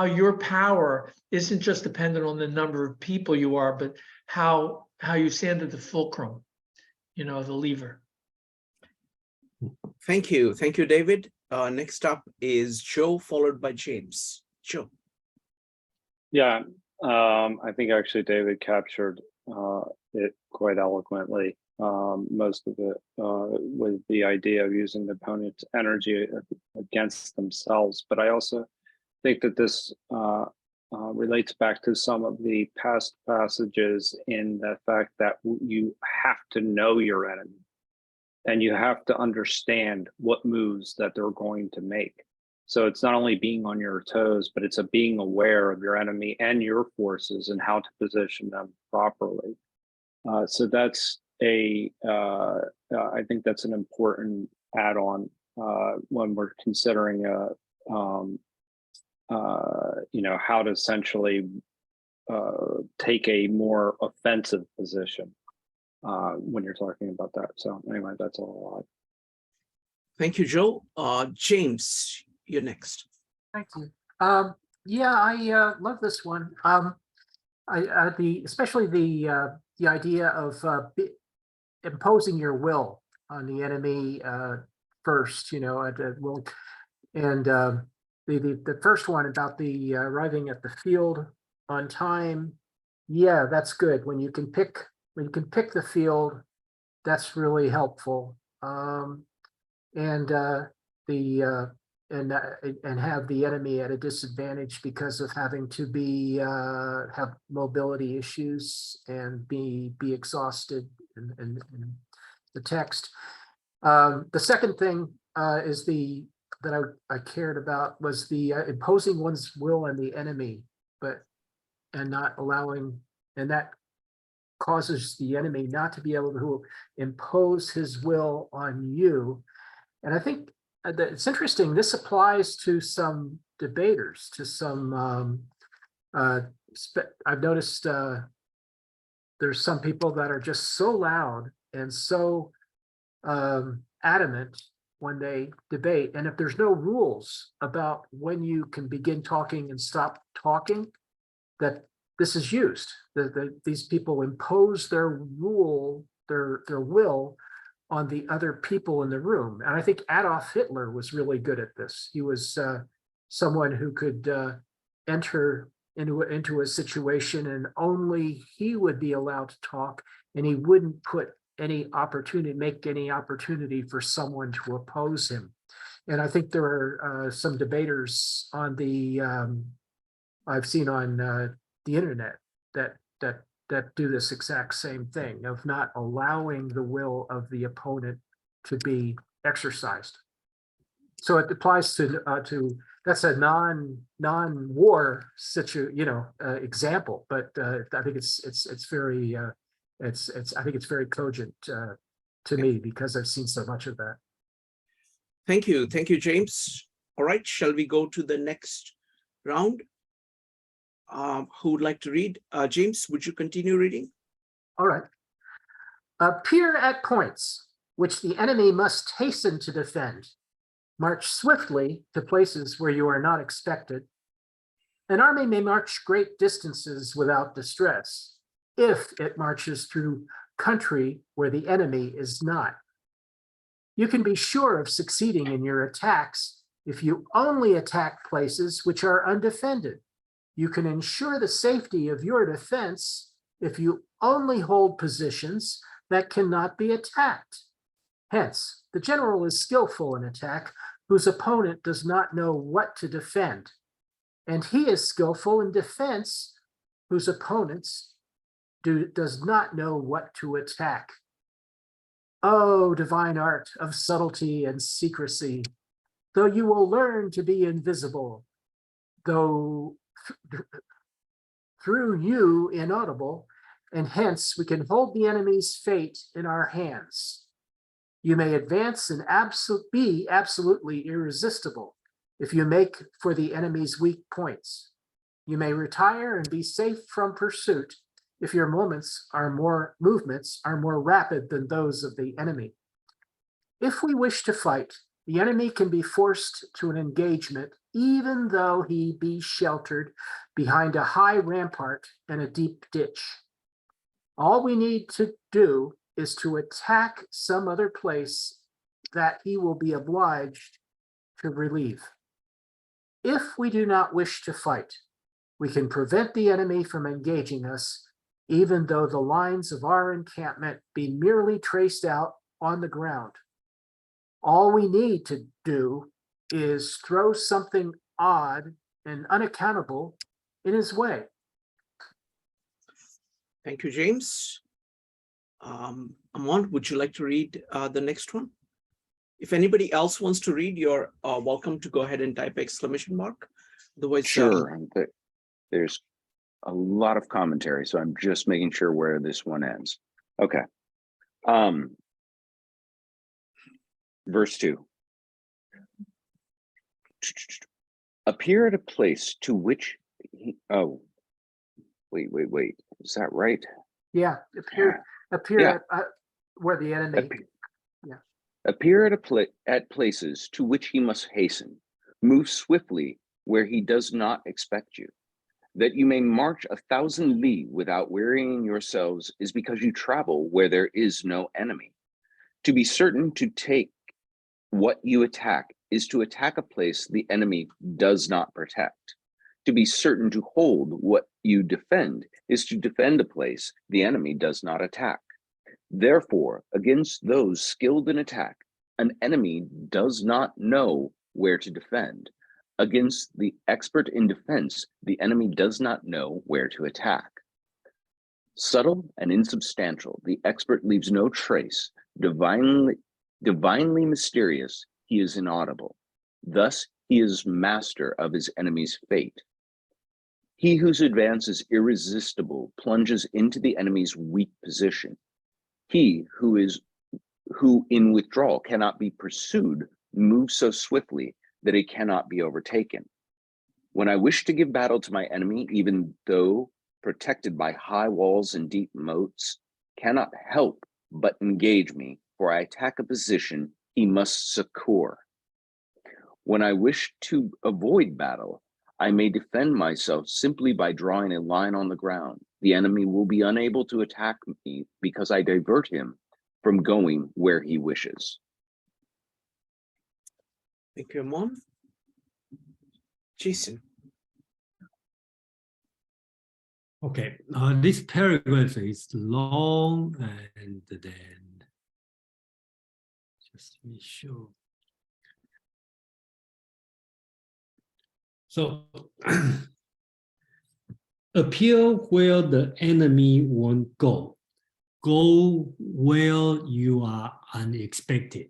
your power isn't just dependent on the number of people you are, but how you stand at the fulcrum, the lever. Thank you, David. Next up is Joe, followed by James. Joe. Yeah, I think actually David captured it quite eloquently. Most of it with the idea of using the opponent's energy against themselves. But I also think that this relates back to some of the past passages in the fact that you have to know your enemy and you have to understand what moves that they're going to make. So it's not only being on your toes, but it's being aware of your enemy and your forces and how to position them properly. So that's I think that's an important add-on when we're considering how to essentially take a more offensive position when you're talking about that. So anyway, that's all. Thank you, Joe. James, you're next. Thank you. Yeah, I love this one. Especially the idea of imposing your will on the enemy first, will, and the first one about the arriving at the field on time. Yeah, that's good. When you can pick the field, that's really helpful. And have the enemy at a disadvantage because of having to have mobility issues and be exhausted in the text. The second thing is that I cared about was the imposing one's will on the enemy, and not allowing, and that causes the enemy not to be able to impose his will on you. And I think it's interesting. This applies to some debaters, to some. I've noticed there's some people that are just so loud and so adamant when they debate, and if there's no rules about when you can begin talking and stop talking, that this is used. These people impose their will on the other people in the room. And I think Adolf Hitler was really good at this. He was someone who could enter into a situation and only he would be allowed to talk, and he wouldn't make any opportunity for someone to oppose him. And I think there are some debaters on I've seen on the internet that do this exact same thing of not allowing the will of the opponent to be exercised. So it applies to that's a non-war example, but I think it's very I think it's very cogent to me because I've seen so much of that. Thank you, James. All right, shall we go to the next round? Who would like to read? James, would you continue reading? All right. Appear at points which the enemy must hasten to defend. March swiftly to places where you are not expected. An army may march great distances without distress, if it marches through country where the enemy is not. You can be sure of succeeding in your attacks if you only attack places which are undefended. You can ensure the safety of your defense if you only hold positions that cannot be attacked. Hence, the general is skillful in attack whose opponent does not know what to defend, and he is skillful in defense whose opponents does not know what to attack. Oh, divine art of subtlety and secrecy, though you will learn to be invisible, though through you inaudible, and hence we can hold the enemy's fate in our hands. You may advance and be absolutely irresistible if you make for the enemy's weak points. You may retire and be safe from pursuit if your movements are more rapid than those of the enemy. If we wish to fight, the enemy can be forced to an engagement even though he be sheltered behind a high rampart and a deep ditch. All we need to do is to attack some other place that he will be obliged to relieve. If we do not wish to fight, we can prevent the enemy from engaging us, even though the lines of our encampment be merely traced out on the ground. All we need to do is throw something odd and unaccountable in his way. Thank you, James. Amon, would you like to read the next one? If anybody else wants to read, you're welcome to go ahead and type exclamation mark. Otherwise, sure. There's a lot of commentary, so I'm just making sure where this one ends. Okay. Verse 2. Appear at a place to which he, oh, wait. Is that right? Yeah, appear Yeah. At where the enemy. Appear at places to which he must hasten. Move swiftly where he does not expect you. That you may march 1,000 li without wearying yourselves is because you travel where there is no enemy. To be certain to take what you attack is to attack a place the enemy does not protect. To be certain to hold what you defend is to defend a place the enemy does not attack. Therefore, against those skilled in attack, an enemy does not know where to defend. Against the expert in defense, the enemy does not know where to attack. Subtle and insubstantial, the expert leaves no trace. Divinely mysterious, he is inaudible. Thus, he is master of his enemy's fate. He whose advance is irresistible plunges into the enemy's weak position. He who in withdrawal cannot be pursued moves so swiftly that he cannot be overtaken. When I wish to give battle to my enemy, even though protected by high walls and deep moats, cannot help but engage me, for I attack a position he must succor. When I wish to avoid battle, I may defend myself simply by drawing a line on the ground. The enemy will be unable to attack me because I divert him from going where he wishes. thank you, Amon. Jason. Okay, this paragraph is long, and then just be sure. So, appear where the enemy won't go. Go where you are unexpected.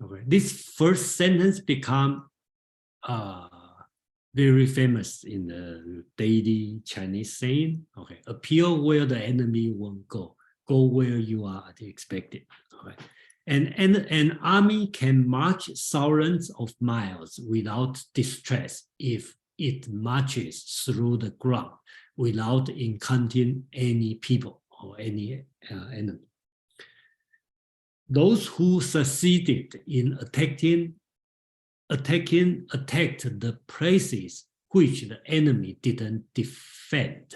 Okay, this first sentence become very famous in the daily Chinese saying. Okay, appear where the enemy won't go. Go where you are unexpected. Okay. And an army can march thousands of miles without distress if it marches through the ground without encountering any people or any enemy. those who succeeded in attacked the places which the enemy didn't defend.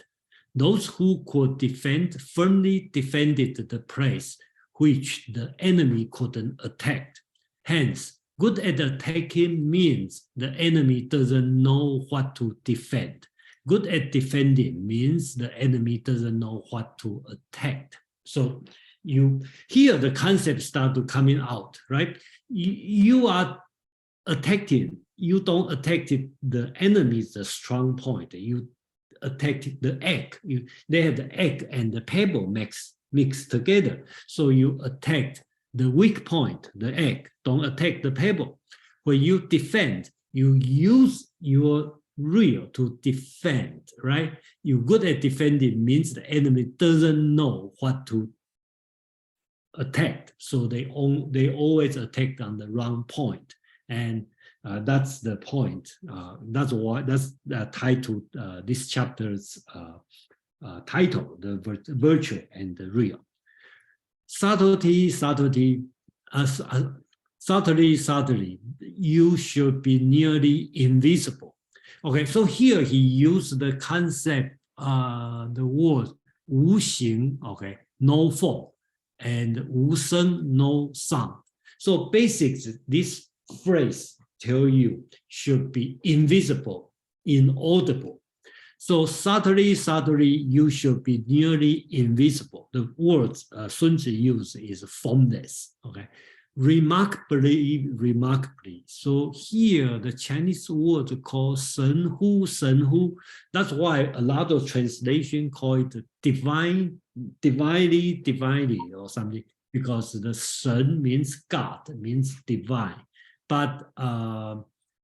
Those who could defend firmly defended the place which the enemy couldn't attack. Hence, good at attacking means the enemy doesn't know what to defend. Good at defending means the enemy doesn't know what to attack. So here the concept start to coming out, right? You are attacking, you don't attack the enemy's strong point. You attack the egg. They have the egg and the pebble mixed together. So you attack the weak point, the egg. Don't attack the pebble. When you defend, you use your real to defend, right? You're good at defending means the enemy doesn't know what to attack. So they always attack on the wrong point. And that's the point. That's tied to this chapter's title, the virtual and the real. Subtlety, you should be nearly invisible. Okay, so here he used the concept, the word 无形, okay, no form, and 无声, no sound. So basically, this phrase tell you should be invisible, inaudible. So subtly, you should be nearly invisible. The words Sun Tzu used is formless. Okay, remarkably. So here the Chinese word called神乎. That's why a lot of translation call it divinely or something, because the Shen means God, means divine. But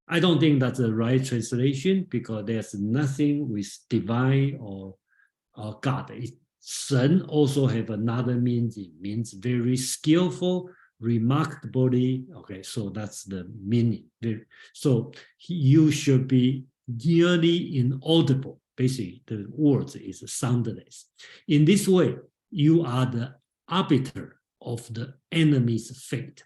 I don't think that's the right translation, because there's nothing with divine or God. Shen also have another meaning, means very skillful, remarkably. Okay, so that's the meaning. So you should be nearly inaudible. Basically, the word is soundless. In this way, you are the arbiter of the enemy's fate.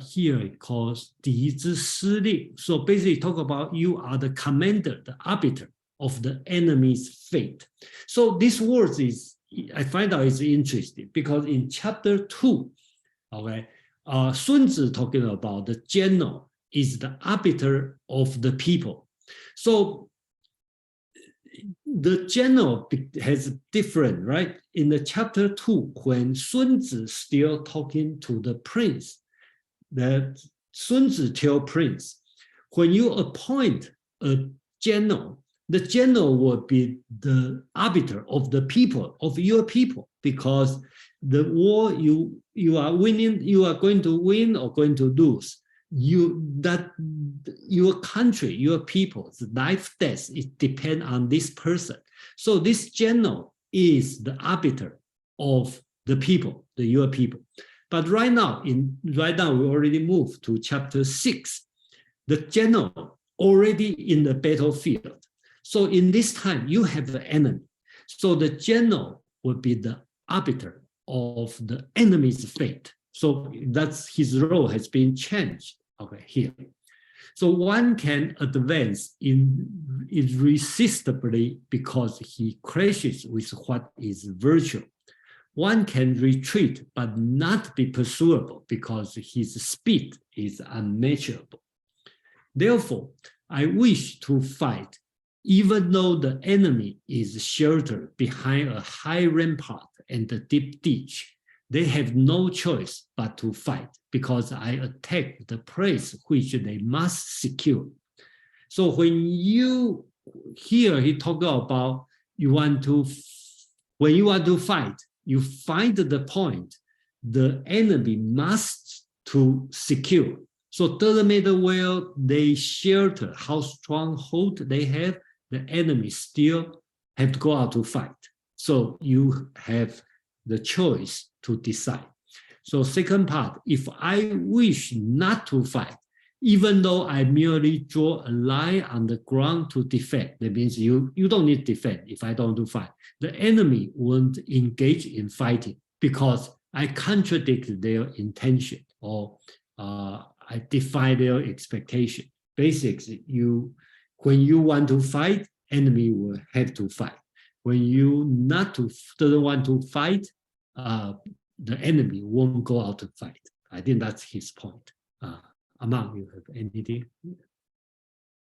Here it calls 敌之司令. So basically talk about you are the commander, the arbiter of the enemy's fate. So this word is, I find out it's interesting, because in chapter 2, okay, Sun Tzu talking about the general is the arbiter of the people. So the general has different, right? In the chapter 2, when Sun Tzu still talking to the prince, that Sun Tzu tell prince, when you appoint a general, the general will be the arbiter of the people, of your people, because the war you are winning, you are going to win or going to lose. Your country, your people's life, death, it depends on this person. So this general is the arbiter of the people, your people. But right now, we already moved to chapter 6. The general already in the battlefield. So in this time, you have the enemy. So the general will be the arbiter of the enemy's fate. So that's his role has been changed over here. So one can advance irresistibly because he crashes with what is virtual. One can retreat but not be pursuable because his speed is unmeasurable. Therefore, I wish to fight even though the enemy is sheltered behind a high rampart and a deep ditch. They have no choice but to fight because I attack the place which they must secure. So when you hear he talk about when you want to fight, you find the point the enemy must to secure. So it doesn't matter where they shelter, how stronghold they have, the enemy still have to go out to fight. So you have the choice to decide. So second part, if I wish not to fight, even though I merely draw a line on the ground to defend, that means you don't need to defend if I don't do fight. The enemy won't engage in fighting because I contradict their intention, or I defy their expectation. Basically, when you want to fight, enemy will have to fight. When you doesn't want to fight, the enemy won't go out to fight. I think that's his point. Amang, you have anything?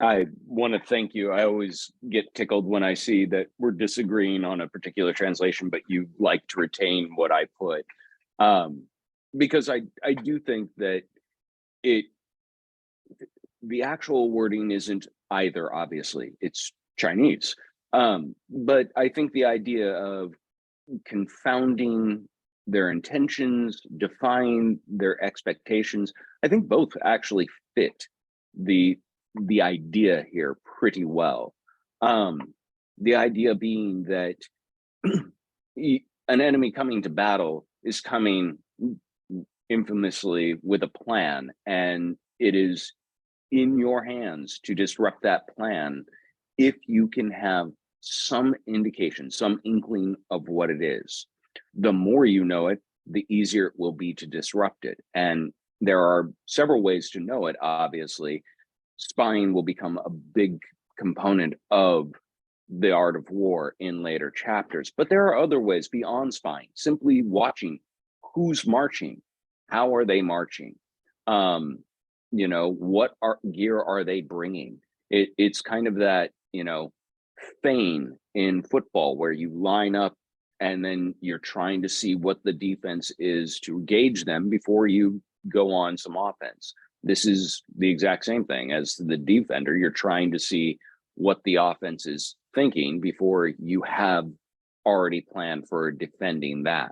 I want to thank you. I always get tickled when I see that we're disagreeing on a particular translation, but you like to retain what I put. Because I do think that the actual wording isn't either, obviously, it's Chinese. But I think the idea of confounding their intentions, defying their expectations, I think both actually fit the idea here pretty well. The idea being that an enemy coming to battle is coming infamously with a plan, and it is in your hands to disrupt that plan if you can have some indication, some inkling of what it is. The more you know it, the easier it will be to disrupt it. And there are several ways to know it, obviously. Spying will become a big component of the art of war in later chapters. But there are other ways beyond spying, simply watching who's marching, how are they marching, what gear are they bringing? It's kind of that, feign in football where you line up and then you're trying to see what the defense is to gauge them before you go on some offense. This is the exact same thing. As the defender, you're trying to see what the offense is thinking before you have already planned for defending that.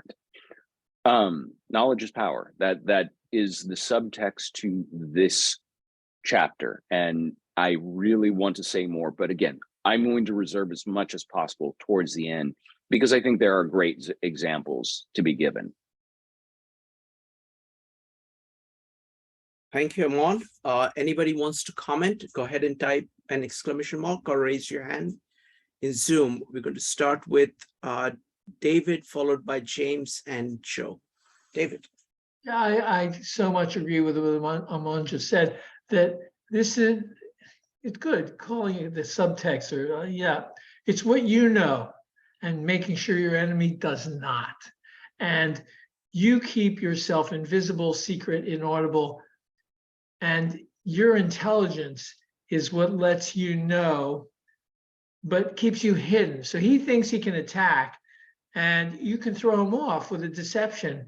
Knowledge is power. That is the subtext to this chapter. And I really want to say more, but again, I'm going to reserve as much as possible towards the end because I think there are great examples to be given. Thank you, Amon. Anybody wants to comment? Go ahead and type an exclamation mark or raise your hand. In Zoom, we're going to start with David, followed by James and Joe. David. Yeah, I so much agree with what Amon just said, that this is, it's good calling it the subtext, or it's what you know and making sure your enemy does not. And you keep yourself invisible, secret, inaudible, and your intelligence is what lets you know, but keeps you hidden. So he thinks he can attack, and you can throw him off with a deception,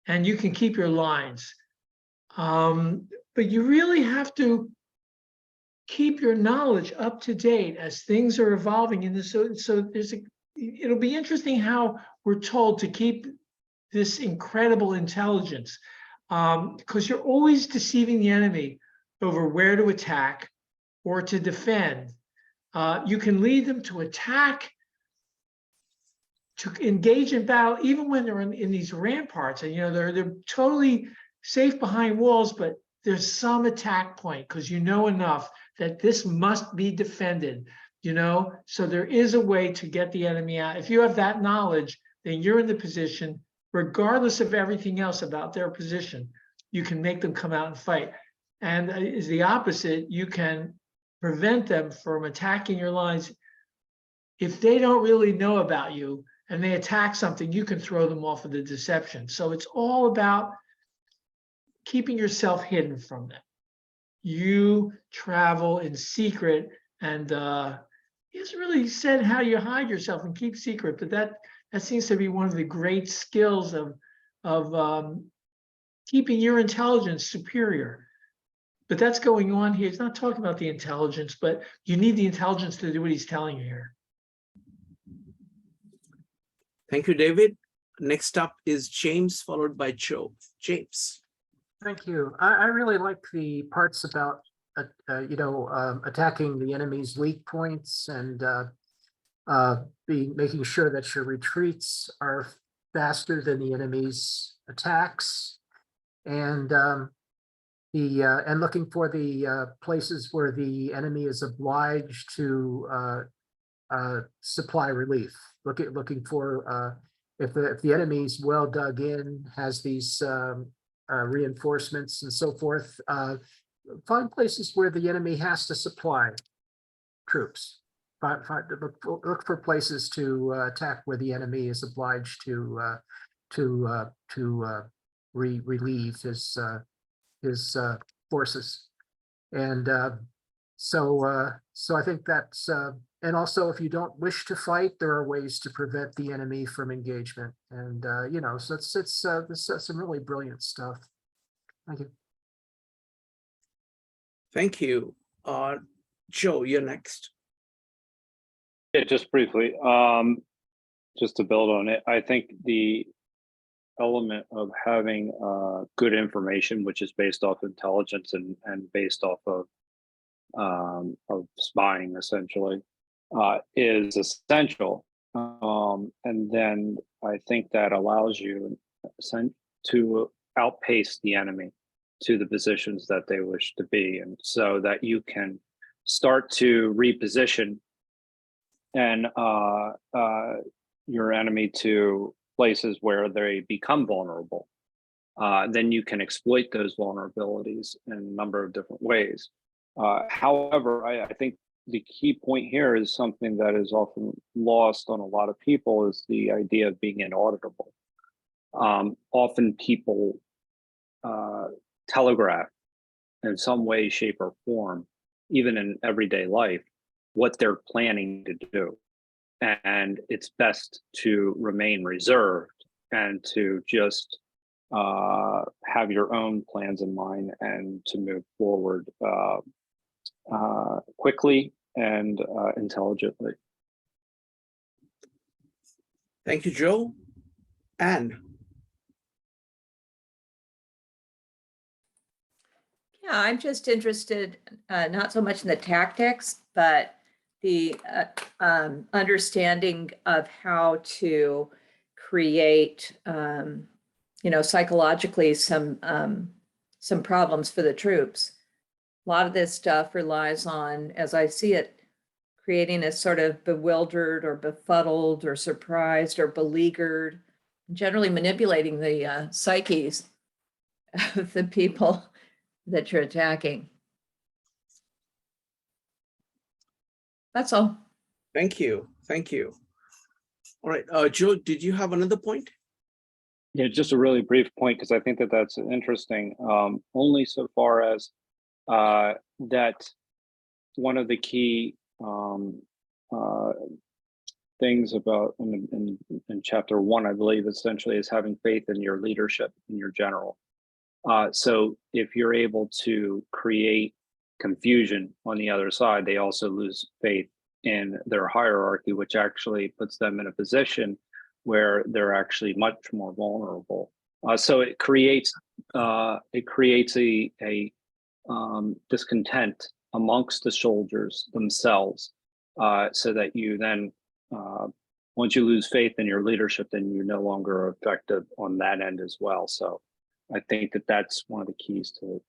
and you can keep your lines. But you really have to keep your knowledge up to date as things are evolving in this. So it'll be interesting how we're told to keep this incredible intelligence, because you're always deceiving the enemy over where to attack or to defend. You can lead them to attack, to engage in battle, even when they're in these ramparts, and they're totally safe behind walls, but there's some attack point because you know enough that this must be defended, so there is a way to get the enemy out. If you have that knowledge, then you're in the position, regardless of everything else about their position, you can make them come out and fight. And is the opposite, you can prevent them from attacking your lines. If they don't really know about you and they attack something, you can throw them off of the deception. So it's all about keeping yourself hidden from them. You travel in secret, and he hasn't really said how you hide yourself and keep secret, but that seems to be one of the great skills of keeping your intelligence superior. But that's going on here. He's not talking about the intelligence, but you need the intelligence to do what he's telling you here. Thank you, David. Next up is James, followed by Joe. James. Thank you. I really like the parts about, attacking the enemy's weak points and making sure that your retreats are faster than the enemy's attacks, and looking for the places where the enemy is obliged to supply relief. Looking for if the enemy's well dug in, has these reinforcements and so forth, find places where the enemy has to supply troops. Look for places to attack where the enemy is obliged to relieve his forces, and so I think that's and also if you don't wish to fight, there are ways to prevent the enemy from engagement, and so it's some really brilliant stuff. Thank you. Thank you. Joe, you're next. Yeah, just briefly, just to build on it, I think the element of having good information, which is based off intelligence and based off of spying, essentially, is essential. And then I think that allows you to outpace the enemy to the positions that they wish to be, and so that you can start to reposition and your enemy to places where they become vulnerable. Then you can exploit those vulnerabilities in a number of different ways. However, I think the key point here is something that is often lost on a lot of people, is the idea of being inauditable. Often people telegraph in some way, shape, or form, even in everyday life, what they're planning to do. And it's best to remain reserved and to just have your own plans in mind and to move forward quickly and intelligently. Thank you, Joe. Anne. Yeah, I'm just interested, not so much in the tactics, but the understanding of how to create, psychologically some problems for the troops. A lot of this stuff relies on, as I see it, creating a sort of bewildered or befuddled or surprised or beleaguered, generally manipulating the psyches of the people that you're attacking. That's all. Thank you. Thank you. All right, Joe, did you have another point? Yeah, just a really brief point, because I think that that's interesting. Only so far as that one of the key things about in chapter 1, I believe, essentially is having faith in your leadership, in your general. So if you're able to create confusion on the other side, they also lose faith in their hierarchy, which actually puts them in a position where they're actually much more vulnerable. So it creates a discontent amongst the soldiers themselves, so that you then, once you lose faith in your leadership, then you're no longer effective on that end as well. So I think that that's one of the keys to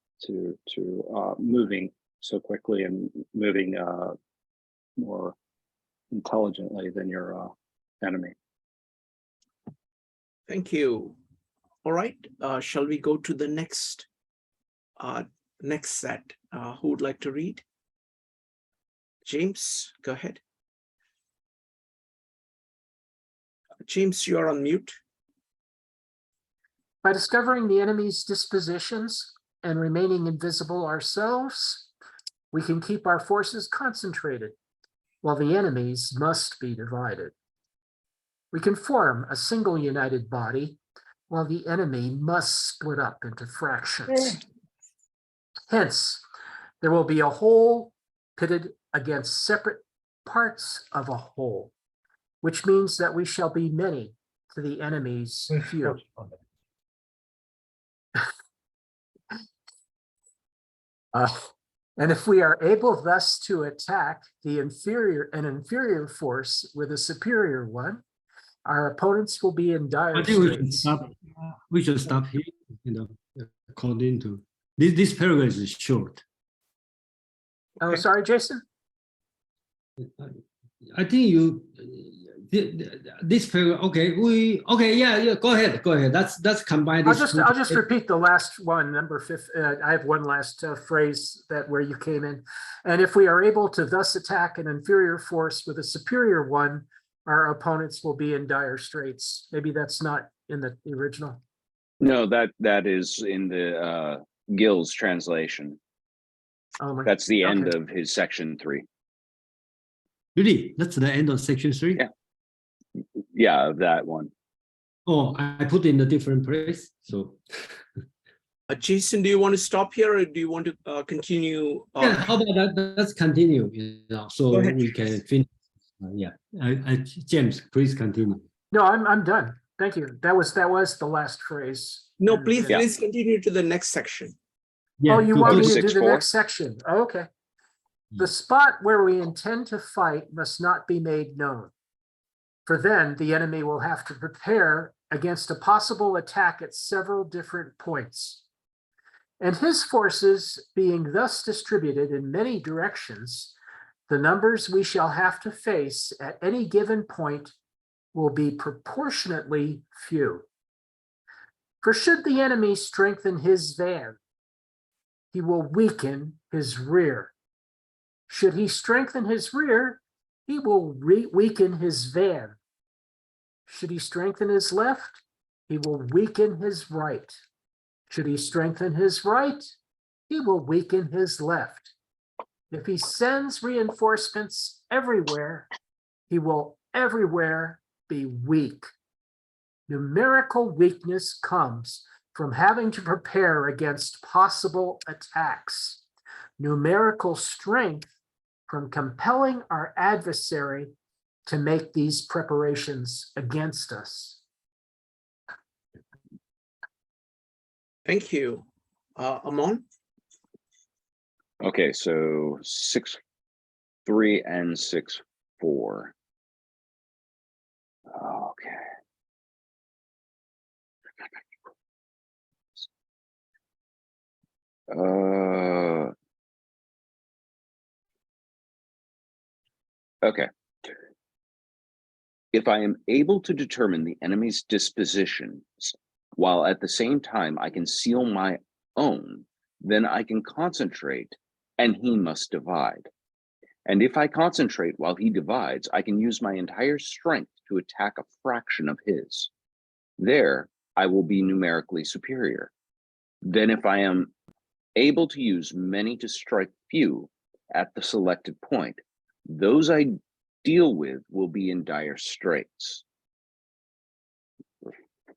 moving so quickly and moving more intelligently than your enemy. Thank you. All right, shall we go to the next set? Who would like to read? James, go ahead. James, you're on mute. By discovering the enemy's dispositions and remaining invisible ourselves, we can keep our forces concentrated, while the enemies must be divided. We can form a single united body, while the enemy must split up into fractions. Hence, there will be a whole pitted against separate parts of a whole, which means that we shall be many to the enemy's few. And if we are able thus to attack an inferior force with a superior one, our opponents will be in dire I think straits. we should stop here, according to this paragraph is short. Oh, sorry, Jason. I think this paragraph. Okay, yeah. Go ahead. That's combined. I'll just repeat the last one, number 5. I have one last phrase that where you came in, and if we are able to thus attack an inferior force with a superior one, our opponents will be in dire straits. Maybe that's not in the original. No, that is in the Gill's translation. Oh, That's the end of his section 3. Really? That's the end of section 3? Yeah, that one. Oh, I put in a different place. So Jason, do you want to stop here or do you want to continue? yeah, how about that? Let's continue. So Go ahead. we can finish. James, please continue. No, I'm done. Thank you. That was the last phrase. No, And- please continue to the next section. Yeah, Oh, you want me to do the 6-4? next section? Oh, okay. The spot where we intend to fight must not be made known. For then the enemy will have to prepare against a possible attack at several different points. And his forces being thus distributed in many directions, the numbers we shall have to face at any given point will be proportionately few. For should the enemy strengthen his van, he will weaken his rear. Should he strengthen his rear, he will weaken his van. Should he strengthen his left, he will weaken his right. Should he strengthen his right, he will weaken his left. If he sends reinforcements everywhere, he will everywhere be weak. Numerical weakness comes from having to prepare against possible attacks. Numerical strength from compelling our adversary to make these preparations against us. Thank you. Amon? Okay, so 6-3 and 6-4. Okay. Okay. If I am able to determine the enemy's dispositions, while at the same time I can seal my own, then I can concentrate, and he must divide. And if I concentrate while he divides, I can use my entire strength to attack a fraction of his. There, I will be numerically superior. Then if I am able to use many to strike few at the selected point, those I deal with will be in dire straits.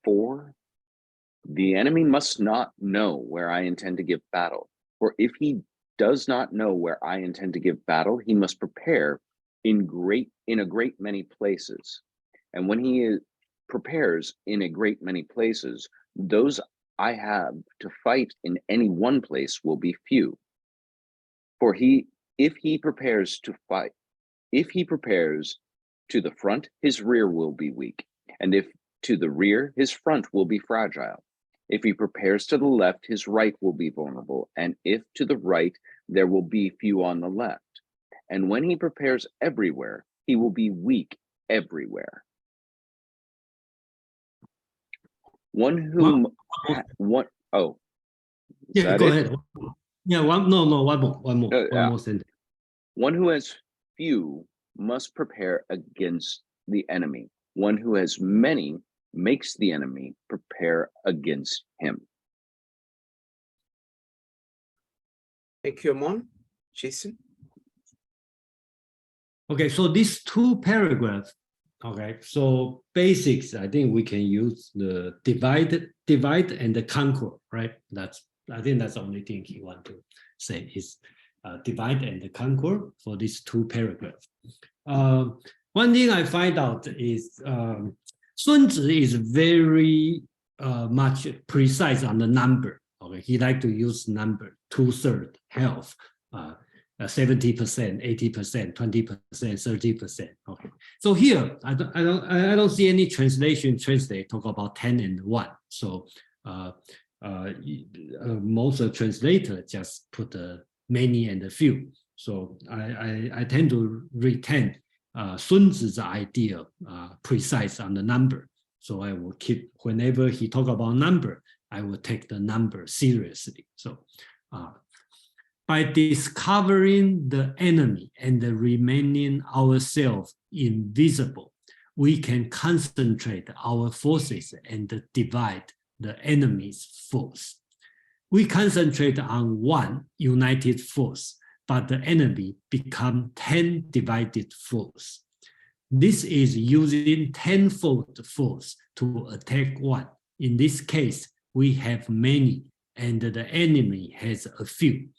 4, the enemy must not know where I intend to give battle, for if he does not know where I intend to give battle, he must prepare in a great many places. And when he prepares in a great many places, those I have to fight in any one place will be few. For if he prepares to the front, his rear will be weak. And if to the rear, his front will be fragile. If he prepares to the left, his right will be vulnerable. And if to the right, there will be few on the left. And when he prepares everywhere, he will be weak everywhere. One who, yeah, go ahead. Yeah, one more sentence. One who has few must prepare against the enemy. One who has many makes the enemy prepare against him. Thank you, Amon. Jason? Okay, so these 2 paragraphs, okay, so basics, I think we can use the divide and the conquer, right? I think that's the only thing he want to say is divide and conquer for these 2 paragraphs. One thing I find out is Sun Tzu is very much precise on the number. Okay, he like to use number 2/3 health, 70%, 80%, 20%, 30%. Okay, so here I don't see any translate talk about 10 and 1. So most of translators just put many and a few. So I tend to read 10 Sun Tzu's idea precise on the number. So I will keep, whenever he talk about number, I will take the number seriously. So by discovering the enemy and remaining ourselves invisible, we can concentrate our forces and divide the enemy's force. We concentrate on one united force, but the enemy become 10 divided force. This is using tenfold force to attack one. In this case, we have many, and the enemy has a few.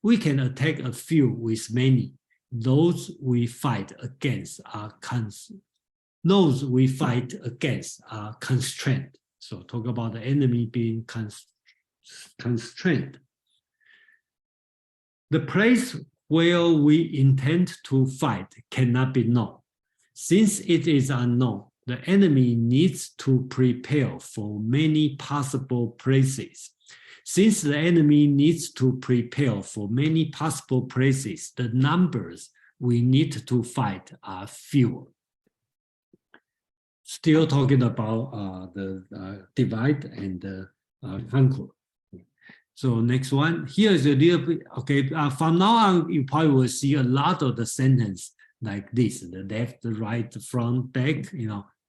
We can attack a few with many. Those we fight against are constrained. So talk about the enemy being constrained. The place where we intend to fight cannot be known. Since it is unknown, the enemy needs to prepare for many possible places. Since the enemy needs to prepare for many possible places, the numbers we need to fight are fewer. Still talking about the divide and conquer. So next one, here is a little bit, okay, from now on, you probably will see a lot of the sentence like this, the left, the right, the front, back,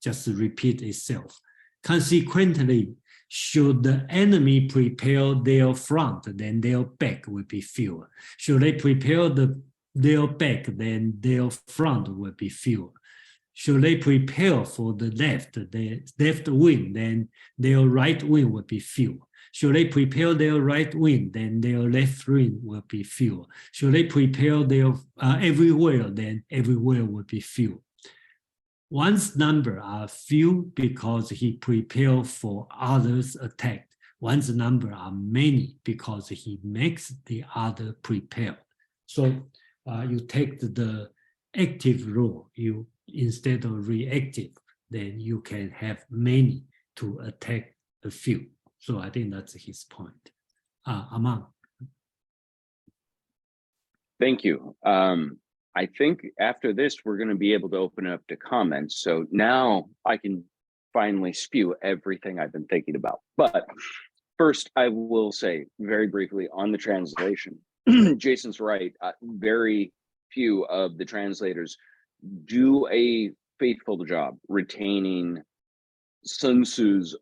just repeat itself. Consequently, should the enemy prepare their front, then their back will be fewer. Should they prepare their back, then their front will be fewer. Should they prepare for the left wing, then their right wing will be fewer. Should they prepare their right wing, then their left wing will be fewer. Should they prepare their everywhere, then everywhere will be fewer. One's number are few because he prepared for others' attack. One's number are many because he makes the other prepared. So you take the active role, instead of reactive, then you can have many to attack a few. So I think that's his point. Aman. Thank you. I think after this, we're going to be able to open it up to comments. So now I can finally spew everything I've been thinking about. But first, I will say very briefly on the translation, Jason's right. Very few of the translators do a faithful job retaining Sun Tzu's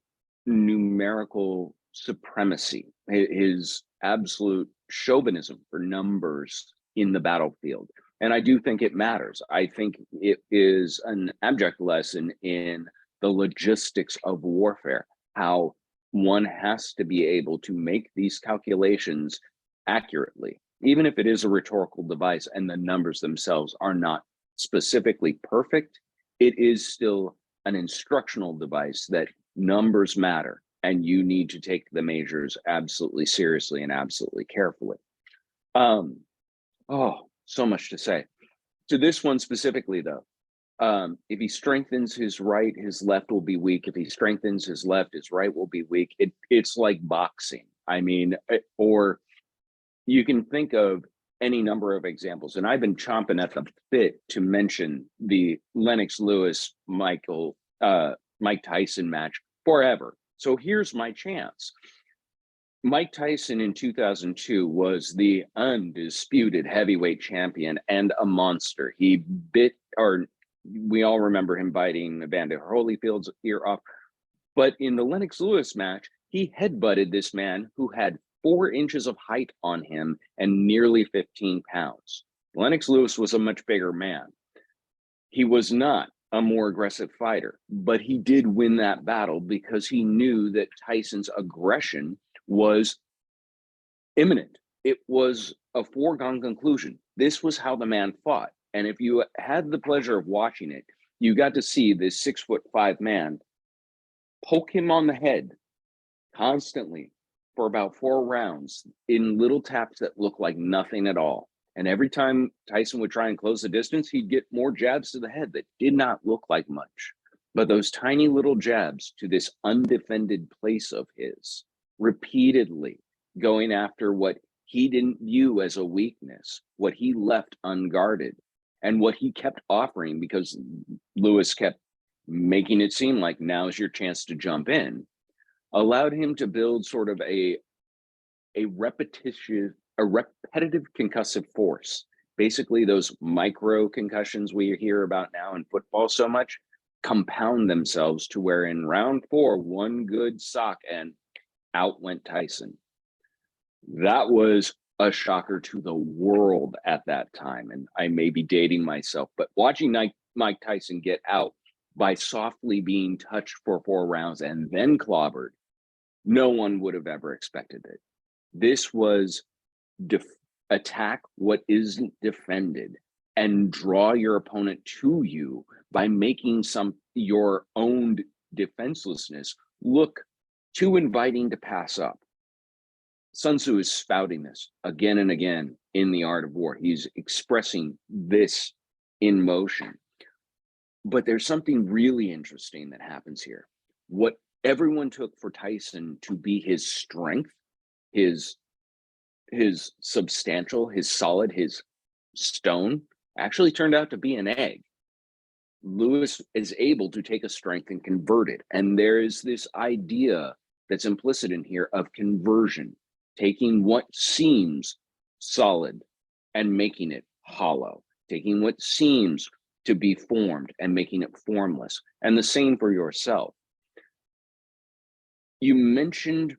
numerical supremacy, his absolute chauvinism for numbers in the battlefield. And I do think it matters. I think it is an abject lesson in the logistics of warfare, how one has to be able to make these calculations accurately, even if it is a rhetorical device and the numbers themselves are not specifically perfect. It is still an instructional device that numbers matter, and you need to take the measures absolutely seriously and absolutely carefully. So much to say. To this one specifically, though, if he strengthens his right, his left will be weak. If he strengthens his left, his right will be weak. It's like boxing. I mean, or you can think of any number of examples, and I've been chomping at the bit to mention the Lennox Lewis Mike Tyson match forever. So here's my chance. Mike Tyson in 2002 was the undisputed heavyweight champion and a monster. He we all remember him biting Evander Holyfield's ear off. But in the Lennox Lewis match, he headbutted this man who had 4 inches of height on him and nearly 15 pounds. Lennox Lewis was a much bigger man. He was not a more aggressive fighter, but he did win that battle because he knew that Tyson's aggression was imminent. It was a foregone conclusion. This was how the man fought. And if you had the pleasure of watching it, you got to see this 6'5" man poke him on the head constantly for about 4 rounds in little taps that looked like nothing at all. And every time Tyson would try and close the distance, he'd get more jabs to the head that did not look like much. But those tiny little jabs to this undefended place of his, repeatedly going after what he didn't view as a weakness, what he left unguarded. And what he kept offering, because Lewis kept making it seem like now's your chance to jump in, allowed him to build sort of a repetitive concussive force. Basically, those micro concussions we hear about now in football so much compound themselves to where in round 4, one good sock and out went Tyson. That was a shocker to the world at that time. And I may be dating myself, but watching Mike Tyson get out by softly being touched for 4 rounds and then clobbered, no one would have ever expected it. This was attack what isn't defended and draw your opponent to you by making your own defenselessness look too inviting to pass up. Sun Tzu is spouting this again and again in The Art of War. He's expressing this in motion. But there's something really interesting that happens here. What everyone took for Tyson to be his strength, his substantial, his solid, his stone, actually turned out to be an egg. Lewis is able to take a strength and convert it. And there is this idea that's implicit in here of conversion, taking what seems solid and making it hollow, taking what seems to be formed and making it formless. And the same for yourself. We mentioned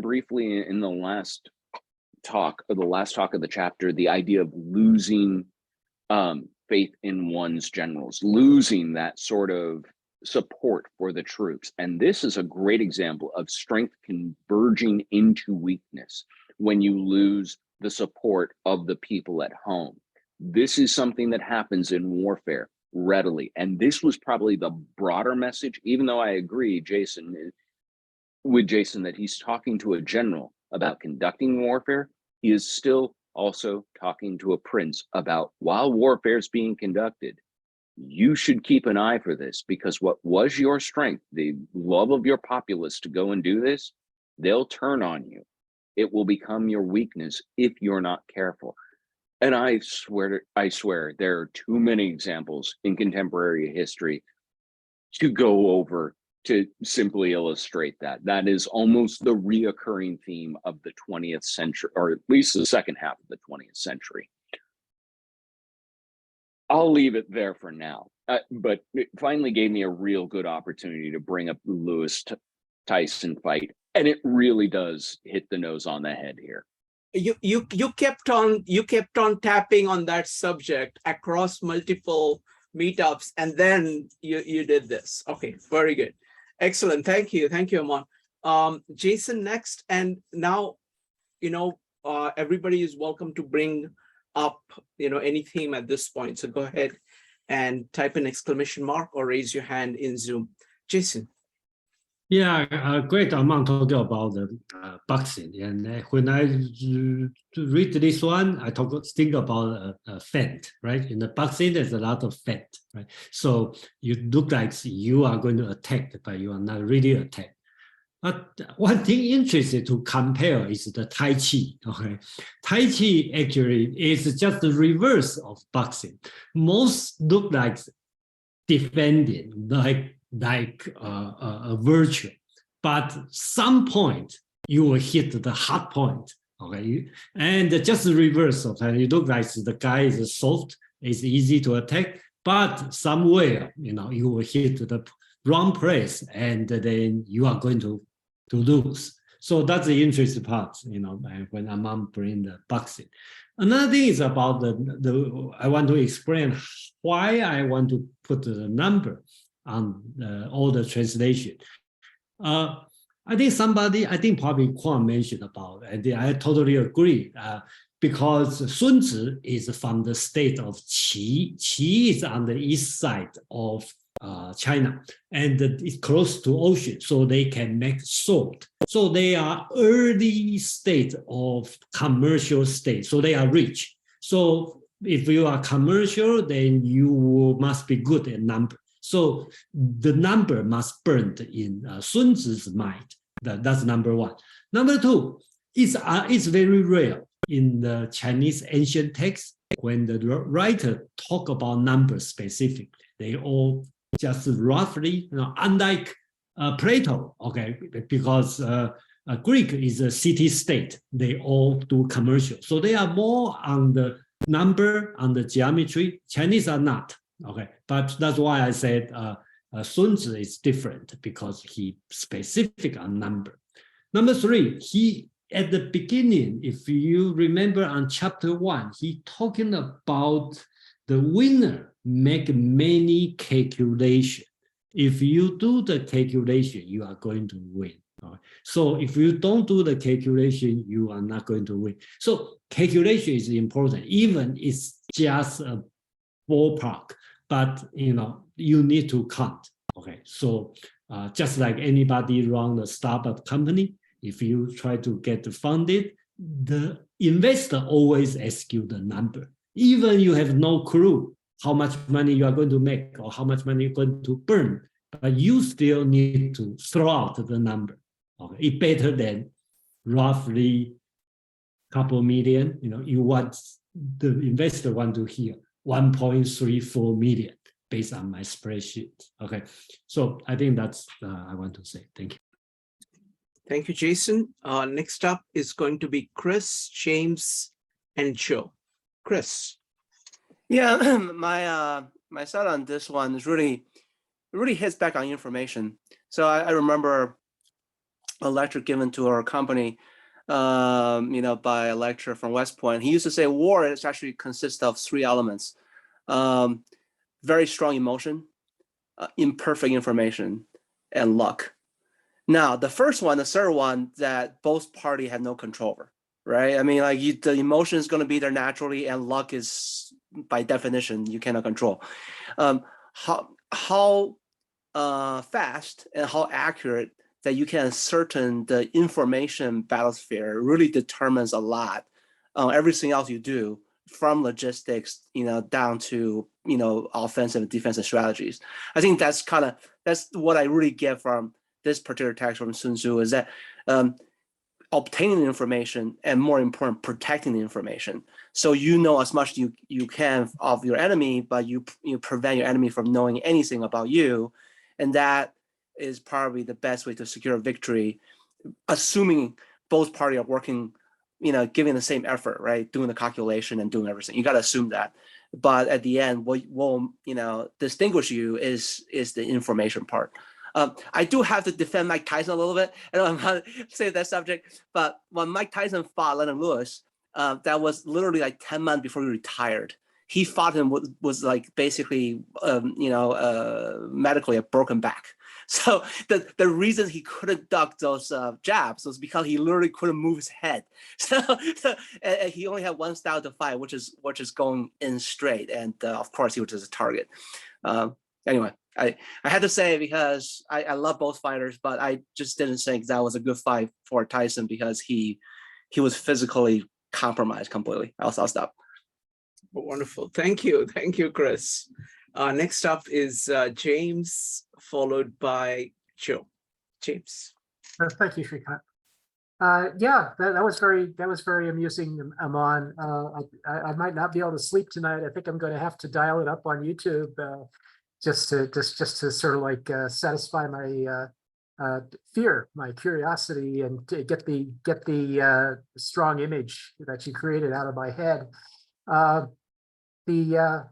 briefly in the last talk of the chapter, the idea of losing faith in one's generals, losing that sort of support for the troops. And this is a great example of strength converging into weakness when you lose the support of the people at home. This is something that happens in warfare readily. And this was probably the broader message, even though I agree, with Jason, that he's talking to a general about conducting warfare. He is still also talking to a prince about, while warfare is being conducted, you should keep an eye for this, because what was your strength, the love of your populace to go and do this, they'll turn on you. It will become your weakness if you're not careful. And I swear, there are too many examples in contemporary history to go over to simply illustrate that. That is almost the reoccurring theme of the 20th century, or at least the second half of the 20th century. I'll leave it there for now, but it finally gave me a real good opportunity to bring up the Lewis Tyson fight, and it really does hit the nose on the head here. You kept on tapping on that subject across multiple meetups, and then you did this. Okay, very good. Excellent. Thank you, Aman. Jason next, and now, everybody is welcome to bring up, any theme at this point. So go ahead and type an exclamation mark or raise your hand in Zoom. Jason. Yeah, great amount talking about the boxing. And when I read this one, I think about fat, right? In the boxing, there's a lot of fat, right? So you look like you are going to attack, but you are not really attacked. But one thing interesting to compare is the Tai Chi. Okay, Tai Chi actually is just the reverse of boxing. Most look like defending, like a virtue, but some point you will hit the hard point. Okay, and just the reverse of that, you look like the guy is soft, it's easy to attack, but somewhere you will hit the wrong place, and then you are going to lose. So that's the interesting part, when Aman bring the boxing. Another thing is about I want to explain why I want to put the number on all the translation. I think probably Kwon mentioned about, and I totally agree, because Sun Tzu is from the state of Qi. Qi is on the east side of China, and it's close to ocean, so they can make sword. So they are early state of commercial state, so they are rich. So if you are commercial, then you must be good at number. So the number must burn in Sun Tzu's mind. That's number one. Number two, it's very rare in the Chinese ancient text when the writer talk about numbers specifically, they all just roughly, unlike Plato, okay, because Greek is a city-state, they all do commercial. So they are more on the number, on the geometry. Chinese are not, okay. But that's why I said Sun Tzu is different because he specific on number. Number three, he at the beginning, if you remember on chapter 1, he talking about the winner make many calculations. If you do the calculation, you are going to win. Right? So if you don't do the calculation, you are not going to win. So calculation is important, even it's just a ballpark, but you need to count. Okay, so just like anybody run a startup company, if you try to get funded, the investor always asks you the number. Even you have no clue how much money you are going to make or how much money you're going to burn, but you still need to throw out the number. Okay, it's better than roughly couple million. You want the investor want to hear 1.34 million based on my spreadsheet. Okay, so I think that's I want to say. Thank you. Thank you, Jason. Next up is going to be Chris, James, and Joe. Chris. Yeah, my thought on this one is really hits back on information. So I remember a lecture given to our company, by a lecturer from West Point. He used to say war is actually consists of 3 elements: very strong emotion, imperfect information, and luck. Now, the first one, the third one, that both parties have no control over, right? I mean, like the emotion is going to be there naturally, and luck is, by definition, you cannot control. How fast and how accurate that you can ascertain the information bathysphere really determines a lot. Everything else you do, from logistics, down to offensive and defensive strategies. I think that's what I really get from this particular text from Sun Tzu, is that obtaining the information, and more important, protecting the information. So as much as you can of your enemy, but you prevent your enemy from knowing anything about you. And that is probably the best way to secure a victory, assuming both parties are working, giving the same effort, right? Doing the calculation and doing everything. You got to assume that. But at the end, what will distinguish you is the information part. I do have to defend Mike Tyson a little bit. I don't know how to say that subject, but when Mike Tyson fought Leonard Lewis, that was literally like 10 months before he retired. He fought him was like basically, medically a broken back. So the reason he couldn't duck those jabs was because he literally couldn't move his head. So and he only had one style to fight, which is going in straight, and of course he was just a target. Anyway. I had to say it because I love both fighters, but I just didn't think that was a good fight for Tyson because he was physically compromised completely. I'll stop. Wonderful. Thank you, Chris. Next up is James, followed by Joe. James. Thank you, Shrikant. That was very amusing, Aman. I might not be able to sleep tonight. I think I'm going to have to dial it up on YouTube. Just to sort of like satisfy my fear, my curiosity, and to get the strong image that you created out of my head. The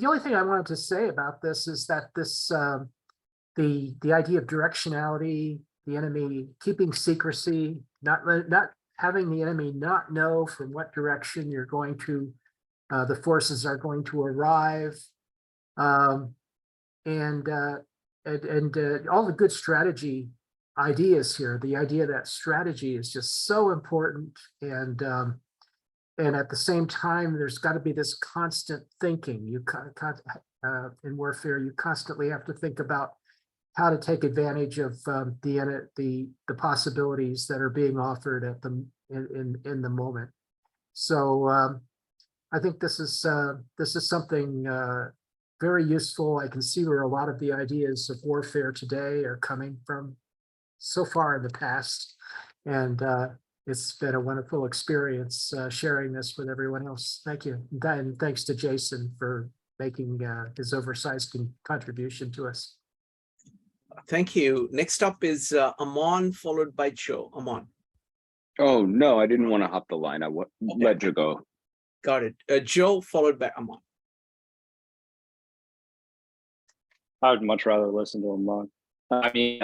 only thing I wanted to say about this is that this the idea of directionality, the enemy keeping secrecy, not having the enemy not know from what direction you're going to. The forces are going to arrive, and all the good strategy ideas here. The idea that strategy is just so important, and at the same time, there's got to be this constant thinking. In warfare, you constantly have to think about how to take advantage of the possibilities that are being offered at in the moment. So. I think this is something very useful. I can see where a lot of the ideas of warfare today are coming from so far in the past, and it's been a wonderful experience sharing this with everyone else. Thank you. And thanks to Jason for making his oversized contribution to us. Thank you. Next up is Aman, followed by Joe. Aman. Oh, no, I didn't want to hop the line. Let Joe go. Got it. Joe, followed by Aman. I would much rather listen to him. I mean,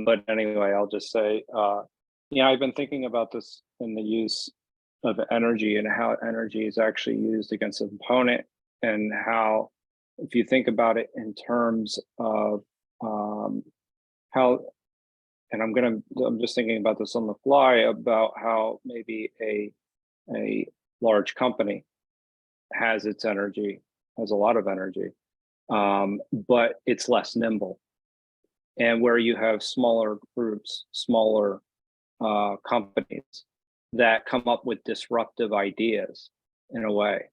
but anyway, I'll just say, I've been thinking about this in the use of energy and how energy is actually used against an opponent, and how, if you think about it in terms of how, and I'm just thinking about this on the fly, about how maybe a large company has its energy, has a lot of energy, but it's less nimble. And where you have smaller groups, smaller companies that come up with disruptive ideas in a way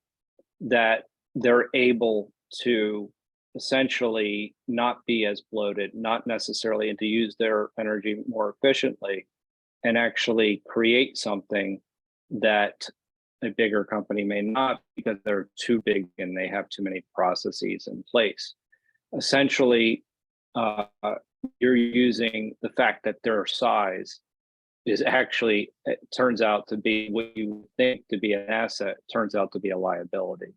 that they're able to essentially not be as bloated, not necessarily, and to use their energy more efficiently, and actually create something that a bigger company may not, because they're too big and they have too many processes in place. Essentially, you're using the fact that their size is actually, it turns out to be what you think to be an asset, turns out to be a liability.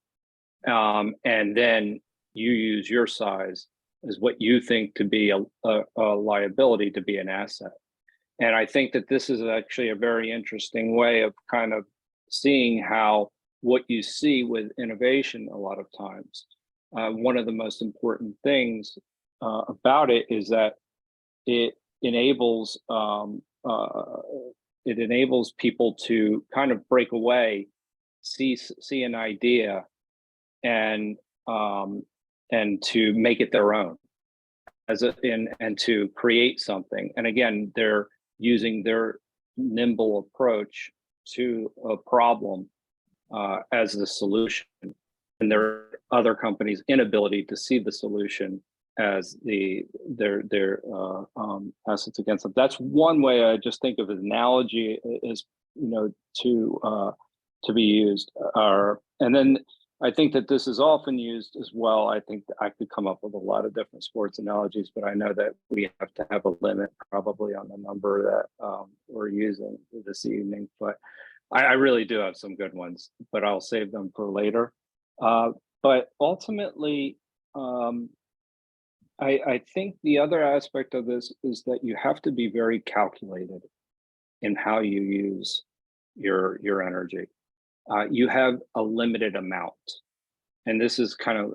And then you use your size as what you think to be a liability to be an asset. And I think that this is actually a very interesting way of kind of seeing how what you see with innovation a lot of times. One of the most important things about it is that it enables people to kind of break away, see an idea, and to make it their own, and to create something. And again, they're using their nimble approach to a problem as the solution, and there are other companies' inability to see the solution as their assets against them. That's one way I just think of an analogy is, to be used. And then I think that this is often used as well. I think I could come up with a lot of different sports analogies, but I know that we have to have a limit probably on the number that we're using this evening. But I really do have some good ones, but I'll save them for later. But ultimately, I think the other aspect of this is that you have to be very calculated in how you use your energy. You have a limited amount, and this is kind of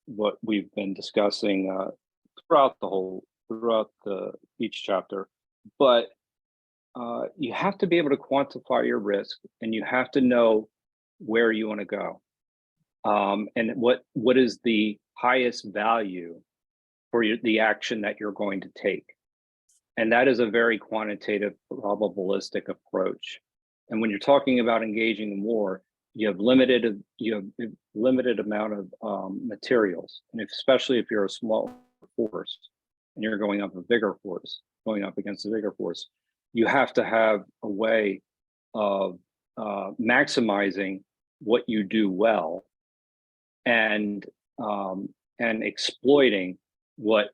what we've been discussing throughout each chapter. But you have to be able to quantify your risk, and you have to know where you want to go, and what is the highest value for the action that you're going to take. And that is a very quantitative, probabilistic approach. And when you're talking about engaging in war, you have limited amount of materials, and especially if you're a small force and you're going up against a bigger force, you have to have a way of maximizing what you do well, and exploiting what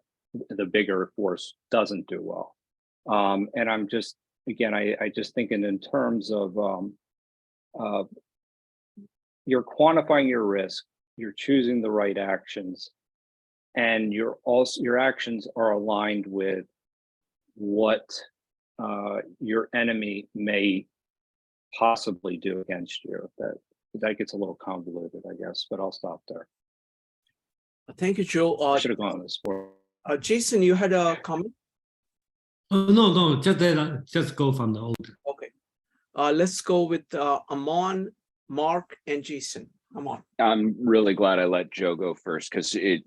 the bigger force doesn't do well. And I'm just, again, I just thinking in terms of you're quantifying your risk, you're choosing the right actions, and your actions are aligned with what your enemy may possibly do against you. That gets a little convoluted, I guess, but I'll stop there. Thank you, Joe. I should have gone to the sport. Jason, you had a comment? No, just go from the order. Okay. Let's go with Aman, Mark, and Jason. Aman. I'm really glad I let Joe go first, because it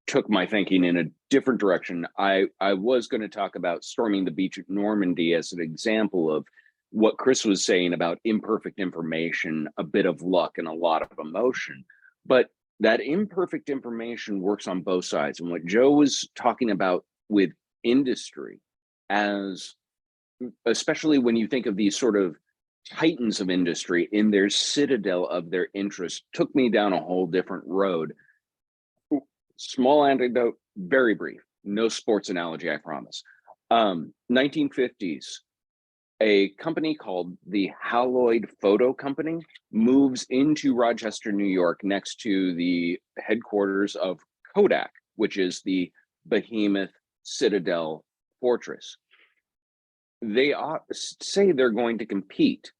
took my thinking in a different direction. I was going to talk about storming the beach at Normandy as an example of what Chris was saying about imperfect information, a bit of luck, and a lot of emotion. But that imperfect information works on both sides. And what Joe was talking about with industry as especially when you think of these sort of titans of industry in their citadel of their interest, took me down a whole different road. Small anecdote, very brief, no sports analogy, I promise. 1950s, a company called the Haloid Photo Company moves into Rochester, New York, next to the headquarters of Kodak, which is the behemoth citadel fortress. They say they're going to compete.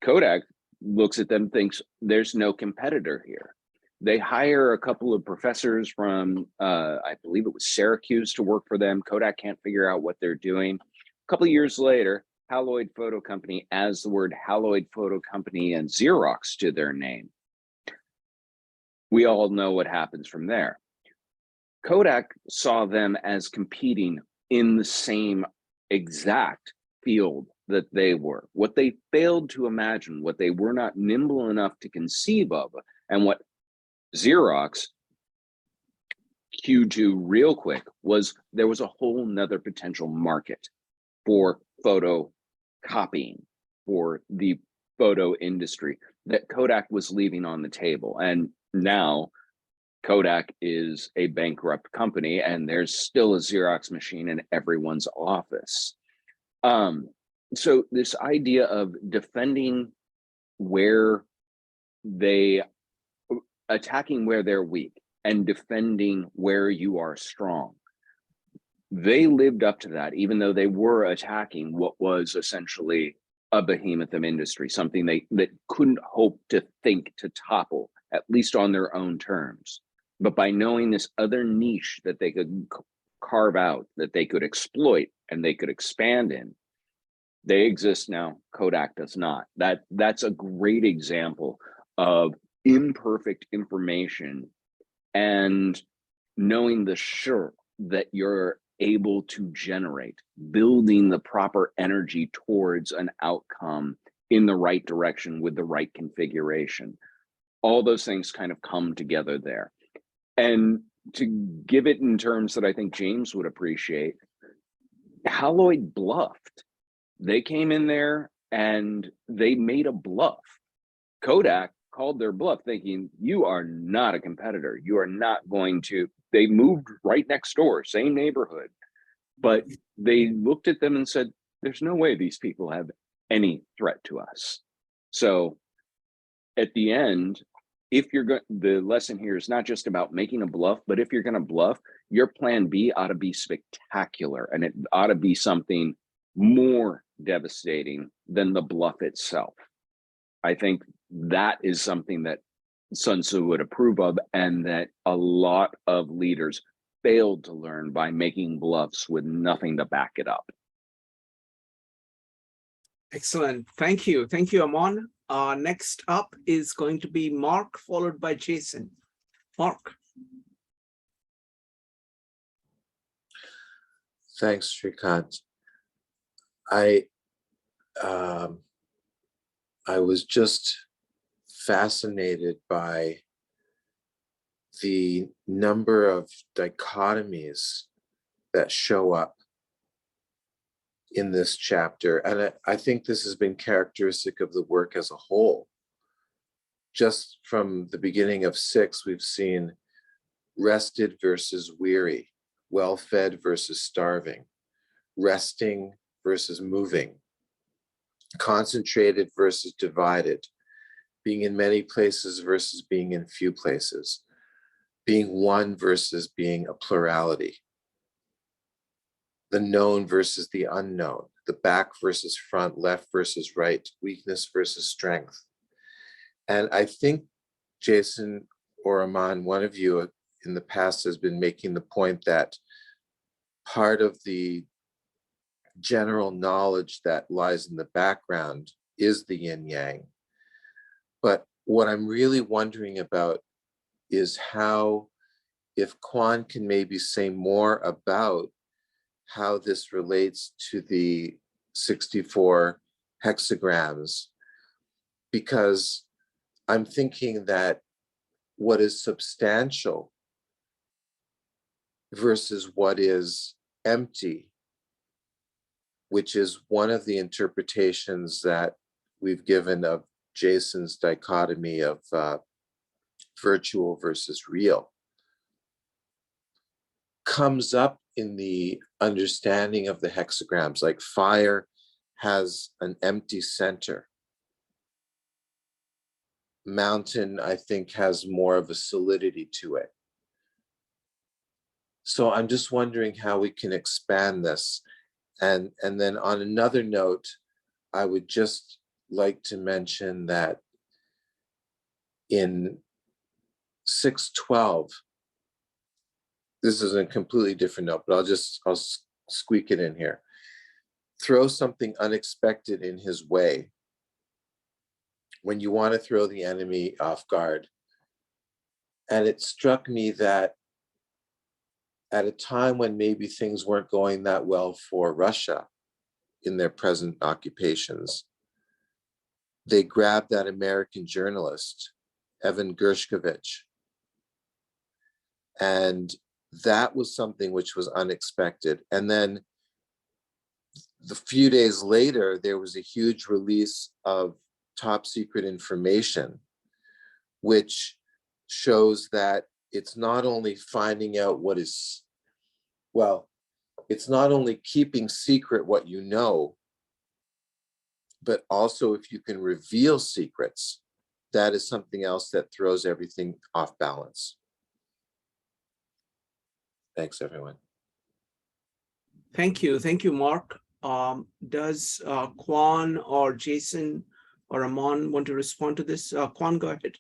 Kodak looks at them, thinks there's no competitor here. They hire a couple of professors from, I believe it was Syracuse, to work for them. Kodak can't figure out what they're doing. A couple of years later, Haloid Photo Company adds the word Haloid Photo Company and Xerox to their name. We all know what happens from there. Kodak saw them as competing in the same exact field that they were. What they failed to imagine, what they were not nimble enough to conceive of, and what Xerox cued to real quick was there was a whole nother potential market for photo copying, for the photo industry that Kodak was leaving on the table. And now Kodak is a bankrupt company and there's still a Xerox machine in everyone's office. So this idea of defending where attacking where they're weak and defending where you are strong. They lived up to that, even though they were attacking what was essentially a behemoth of industry, something that couldn't hope to think to topple, at least on their own terms. But by knowing this other niche that they could carve out, that they could exploit and they could expand in, they exist now. Kodak does not. That's a great example of imperfect information and knowing the sure that you're able to generate, building the proper energy towards an outcome in the right direction with the right configuration. All those things kind of come together there. And to give it in terms that I think James would appreciate, Haloid bluffed. They came in there and they made a bluff. Kodak called their bluff thinking, you are not a competitor. You are not going to, they moved right next door, same neighborhood, but they looked at them and said, there's no way these people have any threat to us. So at the end, if you're going, the lesson here is not just about making a bluff, but if you're going to bluff, your plan B ought to be spectacular, and it ought to be something more devastating than the bluff itself. I think that is something that Sun Tzu would approve of, and that a lot of leaders failed to learn by making bluffs with nothing to back it up. Excellent. Thank you. Thank you, Amon. Next up is going to be Mark, followed by Jason. Mark. Thanks, Shrikant. I was just fascinated by the number of dichotomies that show up in this chapter. And I think this has been characteristic of the work as a whole. Just from the beginning of 6, we've seen rested versus weary, well-fed versus starving, resting versus moving, concentrated versus divided, being in many places versus being in few places, being one versus being a plurality, the known versus the unknown, the back versus front, left versus right, weakness versus strength. And I think Jason or Aman, one of you in the past has been making the point that part of the general knowledge that lies in the background is the yin yang. But what I'm really wondering about is how, if Kwan can maybe say more about how this relates to the 64 hexagrams, because I'm thinking that what is substantial versus what is empty which is one of the interpretations that we've given of Jason's dichotomy of virtual versus real, comes up in the understanding of the hexagrams. Like fire has an empty center. Mountain, I think, has more of a solidity to it. So I'm just wondering how we can expand this. And then on another note, I would just like to mention that in 612, this is a completely different note, but I'll squeak it in here. Throw something unexpected in his way. When you want to throw the enemy off guard. And it struck me that at a time when maybe things weren't going that well for Russia in their present occupations, they grabbed that American journalist, Evan Gershkovich. And that was something which was unexpected. And then the few days later, there was a huge release of top secret information, which shows that it's not only finding out what is, well, it's not only keeping secret what you know, but also if you can reveal secrets, that is something else that throws everything off balance. Thanks, everyone. Thank you, Mark. Does Kwan or Jason or Amon want to respond to this? Kwan, go ahead.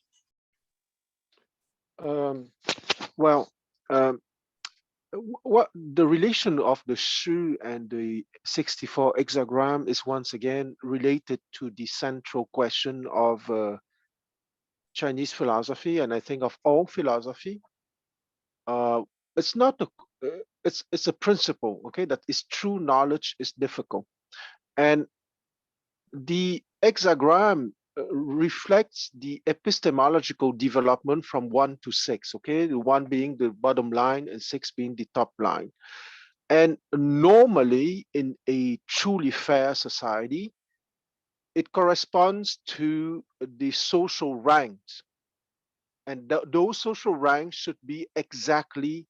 What the relation of the Shu and the 64 hexagram is once again related to the central question of Chinese philosophy, and I think of all philosophy. It's not a, it's a principle, okay, that is true knowledge is difficult. And the hexagram reflects the epistemological development from 1 to 6, okay, the 1 being the bottom line and 6 being the top line. And normally in a truly fair society, it corresponds to the social ranks. And those social ranks should be exactly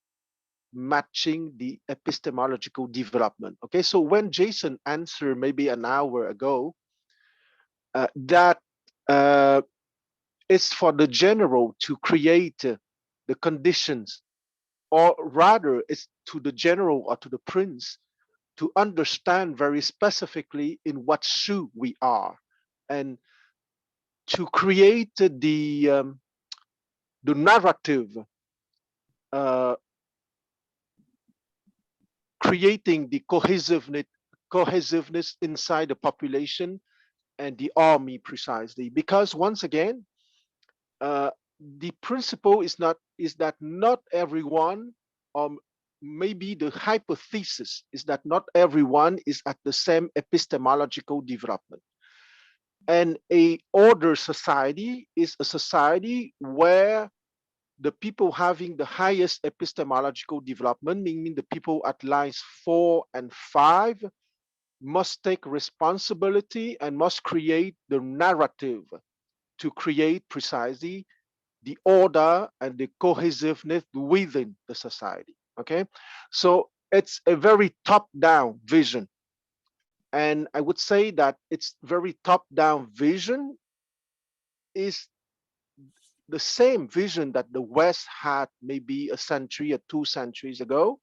matching the epistemological development. Okay, so when Jason answered maybe an hour ago, that it's for the general to create the conditions, or rather it's to the general or to the prince to understand very specifically in what shoe we are, and to create the narrative, creating the cohesiveness inside the population and the army precisely. Because once again, the principle is that not everyone, maybe the hypothesis is that not everyone is at the same epistemological development. And a order society is a society where the people having the highest epistemological development, meaning the people at lines 4 and 5, must take responsibility and must create the narrative to create precisely the order and the cohesiveness within the society. Okay, so it's a very top-down vision, and I would say that it's very top-down vision is the same vision that the West had maybe a century or 2 centuries ago.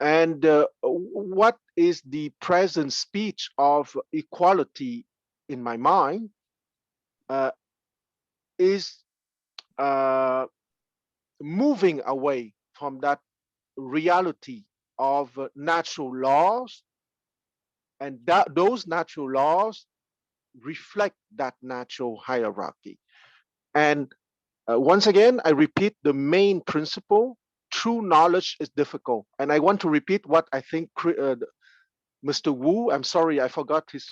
And what is the present speech of equality in my mind is moving away from that reality of natural laws, and that those natural laws reflect that natural hierarchy. And once again, I repeat the main principle: true knowledge is difficult. And I want to repeat what I think Mr. Wu, I'm sorry, I forgot his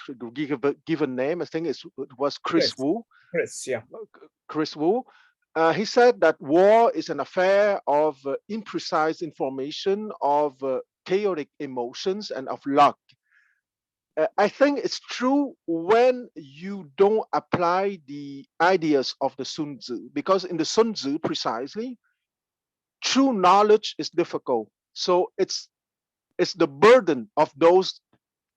given name. I think it was Chris Wu. Chris, yeah. Chris Wu. He said that war is an affair of imprecise information, of chaotic emotions, and of luck. I think it's true when you don't apply the ideas of the Sun Tzu, because in the Sun Tzu, precisely, true knowledge is difficult. So it's the burden of those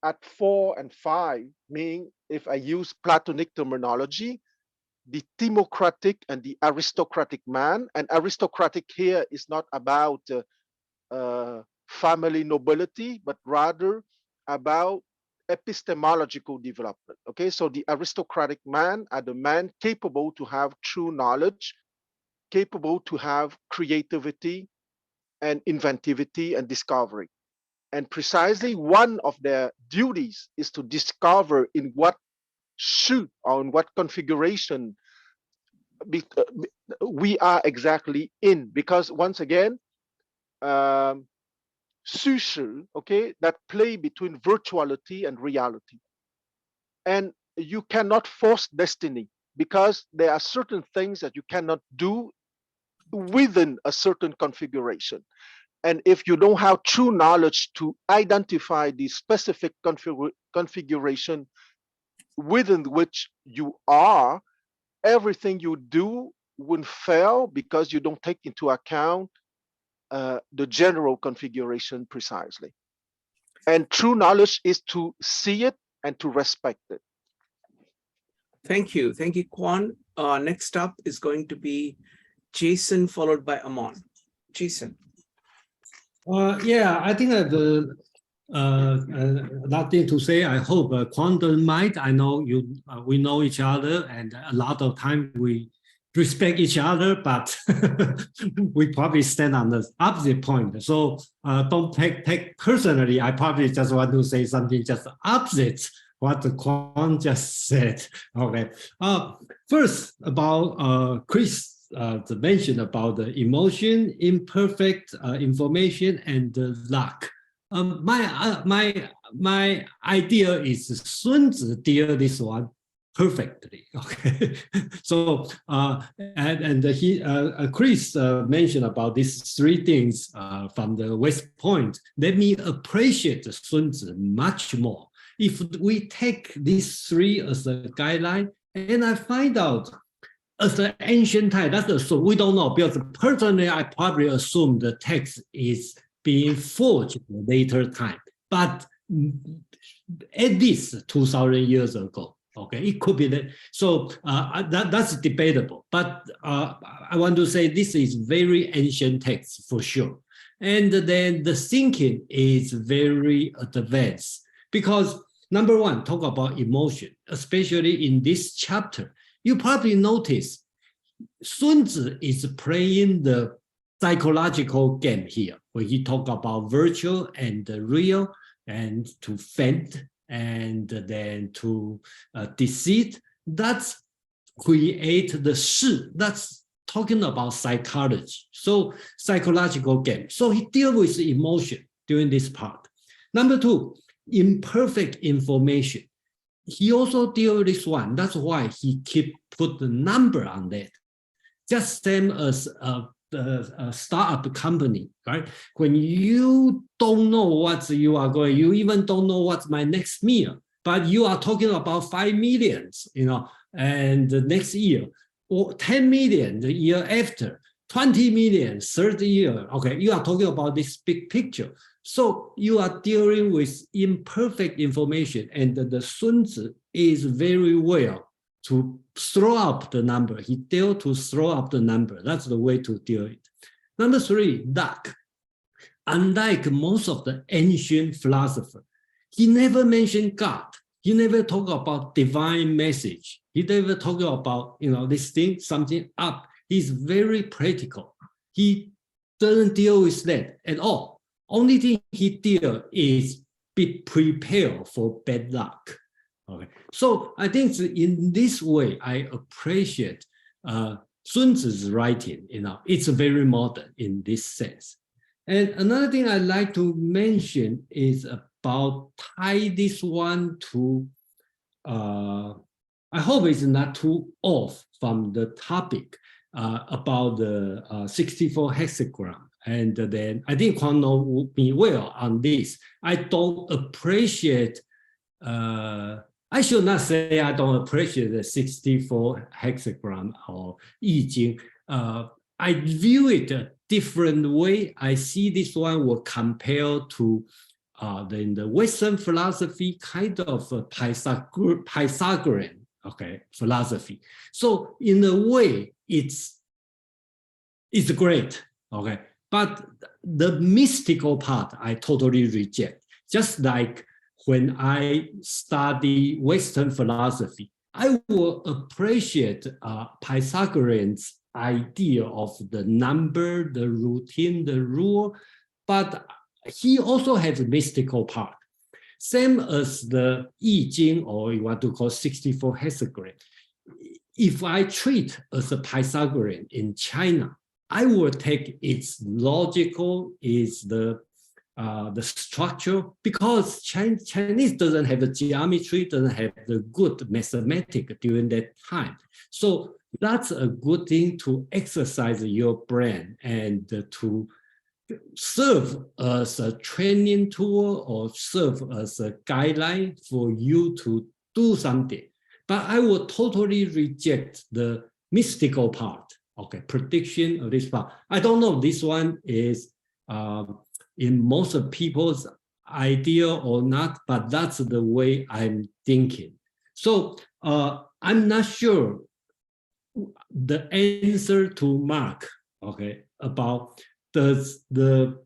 at 4 and 5, meaning if I use Platonic terminology, the democratic and the aristocratic man. And aristocratic here is not about family nobility, but rather about epistemological development. Okay, so the aristocratic man are the man capable to have true knowledge, capable to have creativity and inventivity and discovery. And precisely one of their duties is to discover in what shoot or in what configuration we are exactly in. Because once again, okay, that play between virtuality and reality. And you cannot force destiny, because there are certain things that you cannot do within a certain configuration. And if you don't have true knowledge to identify the specific configuration within which you are, everything you do will fail, because you don't take into account the general configuration precisely. And true knowledge is to see it and to respect it. Thank you, Kwan. Next up is going to be Jason, followed by Amon. Jason. Yeah, I think that nothing to say. I hope Kwan doesn't mind. I know you. We know each other, and a lot of time we respect each other, but we probably stand on the opposite point. So don't take personally. I probably just want to say something just opposite what the Kwan just said. Okay. First about Chris. The mention about the emotion, imperfect information, and the luck. My idea is Sun Tzu deal this one perfectly. Okay, so Chris mentioned about these three things from the West Point. Let me appreciate Sun Tzu much more. If we take these three as a guideline, and I find out. As the ancient time, that's assumed. We don't know, because personally, I probably assume the text is being forged in a later time, but at least 2,000 years ago. Okay, it could be that. So that's debatable, but I want to say this is very ancient text for sure. And then the thinking is very advanced, because number one, talk about emotion, especially in this chapter. You probably notice Sun Tzu is playing the psychological game here, where he talk about virtual and the real, and to feint, and then to deceit. That's create the shi. That's talking about psychology. So psychological game. So he deal with emotion during this part. Number two, imperfect information. He also deal with this one. That's why he put the number on that. Just same as a startup company, right? When you don't know what you are going, you even don't know what's my next meal, but you are talking about 5 million, and the next year, or 10 million the year after, 20 million, third year. Okay, you are talking about this big picture. So you are dealing with imperfect information, and the Sun Tzu is very well to throw up the number. He dare to throw up the number. That's the way to deal with it. Number three, luck. Unlike most of the ancient philosophers, he never mentioned God. He never talk about divine message. He never talk about, this thing, something up. He's very practical. He doesn't deal with that at all. Only thing he deal is be prepared for bad luck. Okay, so I think in this way I appreciate Sun Tzu's writing. It's very modern in this sense. And another thing I like to mention is about tie this one to. I hope it's not too off from the topic about the 64 hexagram. And then I think Kwan knows me well on this. I don't appreciate I should not say I don't appreciate the 64 hexagram or 易经. I view it a different way. I see this one will compare to in the Western philosophy, kind of a Pythagorean, okay, philosophy. So in a way, it's great, okay. But the mystical part, I totally reject. Just like when I study Western philosophy, I will appreciate Pythagorean's idea of the number, the routine, the rule, but he also has a mystical part. Same as the 易经, or you want to call 64 hexagram. If I treat as a Pythagorean in China, I will take its logical, is the structure, because Chinese doesn't have a geometry, doesn't have the good mathematics during that time. So that's a good thing to exercise your brain and to serve as a training tool or serve as a guideline for you to do something. But I will totally reject the mystical part, okay, prediction of this part. I don't know, this one is in most of people's idea or not, but that's the way I'm thinking. So I'm not sure the answer to Mark, okay, about does the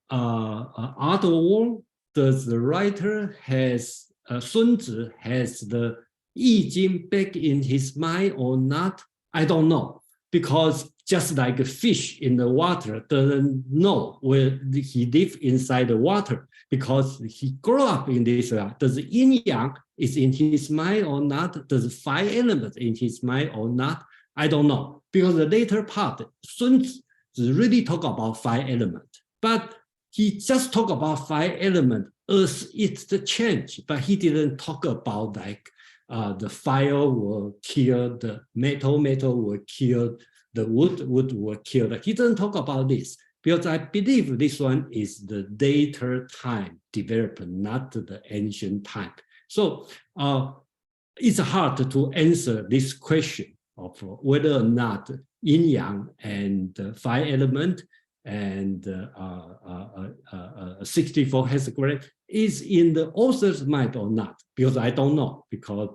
other one, does the writer has, Sun Tzu has the 易经 back in his mind or not? I don't know, because just like a fish in the water doesn't know where he lives inside the water because he grew up in this. Does yin yang is in his mind or not? Does 5 elements in his mind or not? I don't know, because the later part, Sun Tzu really talk about 5 elements, but he just talk about 5 elements as it's the change, but he didn't talk about like the fire will kill the metal, metal will kill the wood, wood will kill the. He doesn't talk about this, because I believe this one is the later time development, not the ancient time. So it's hard to answer this question of whether or not yin yang and 5 element and 64 hexagram is in the author's mind or not, because I don't know, because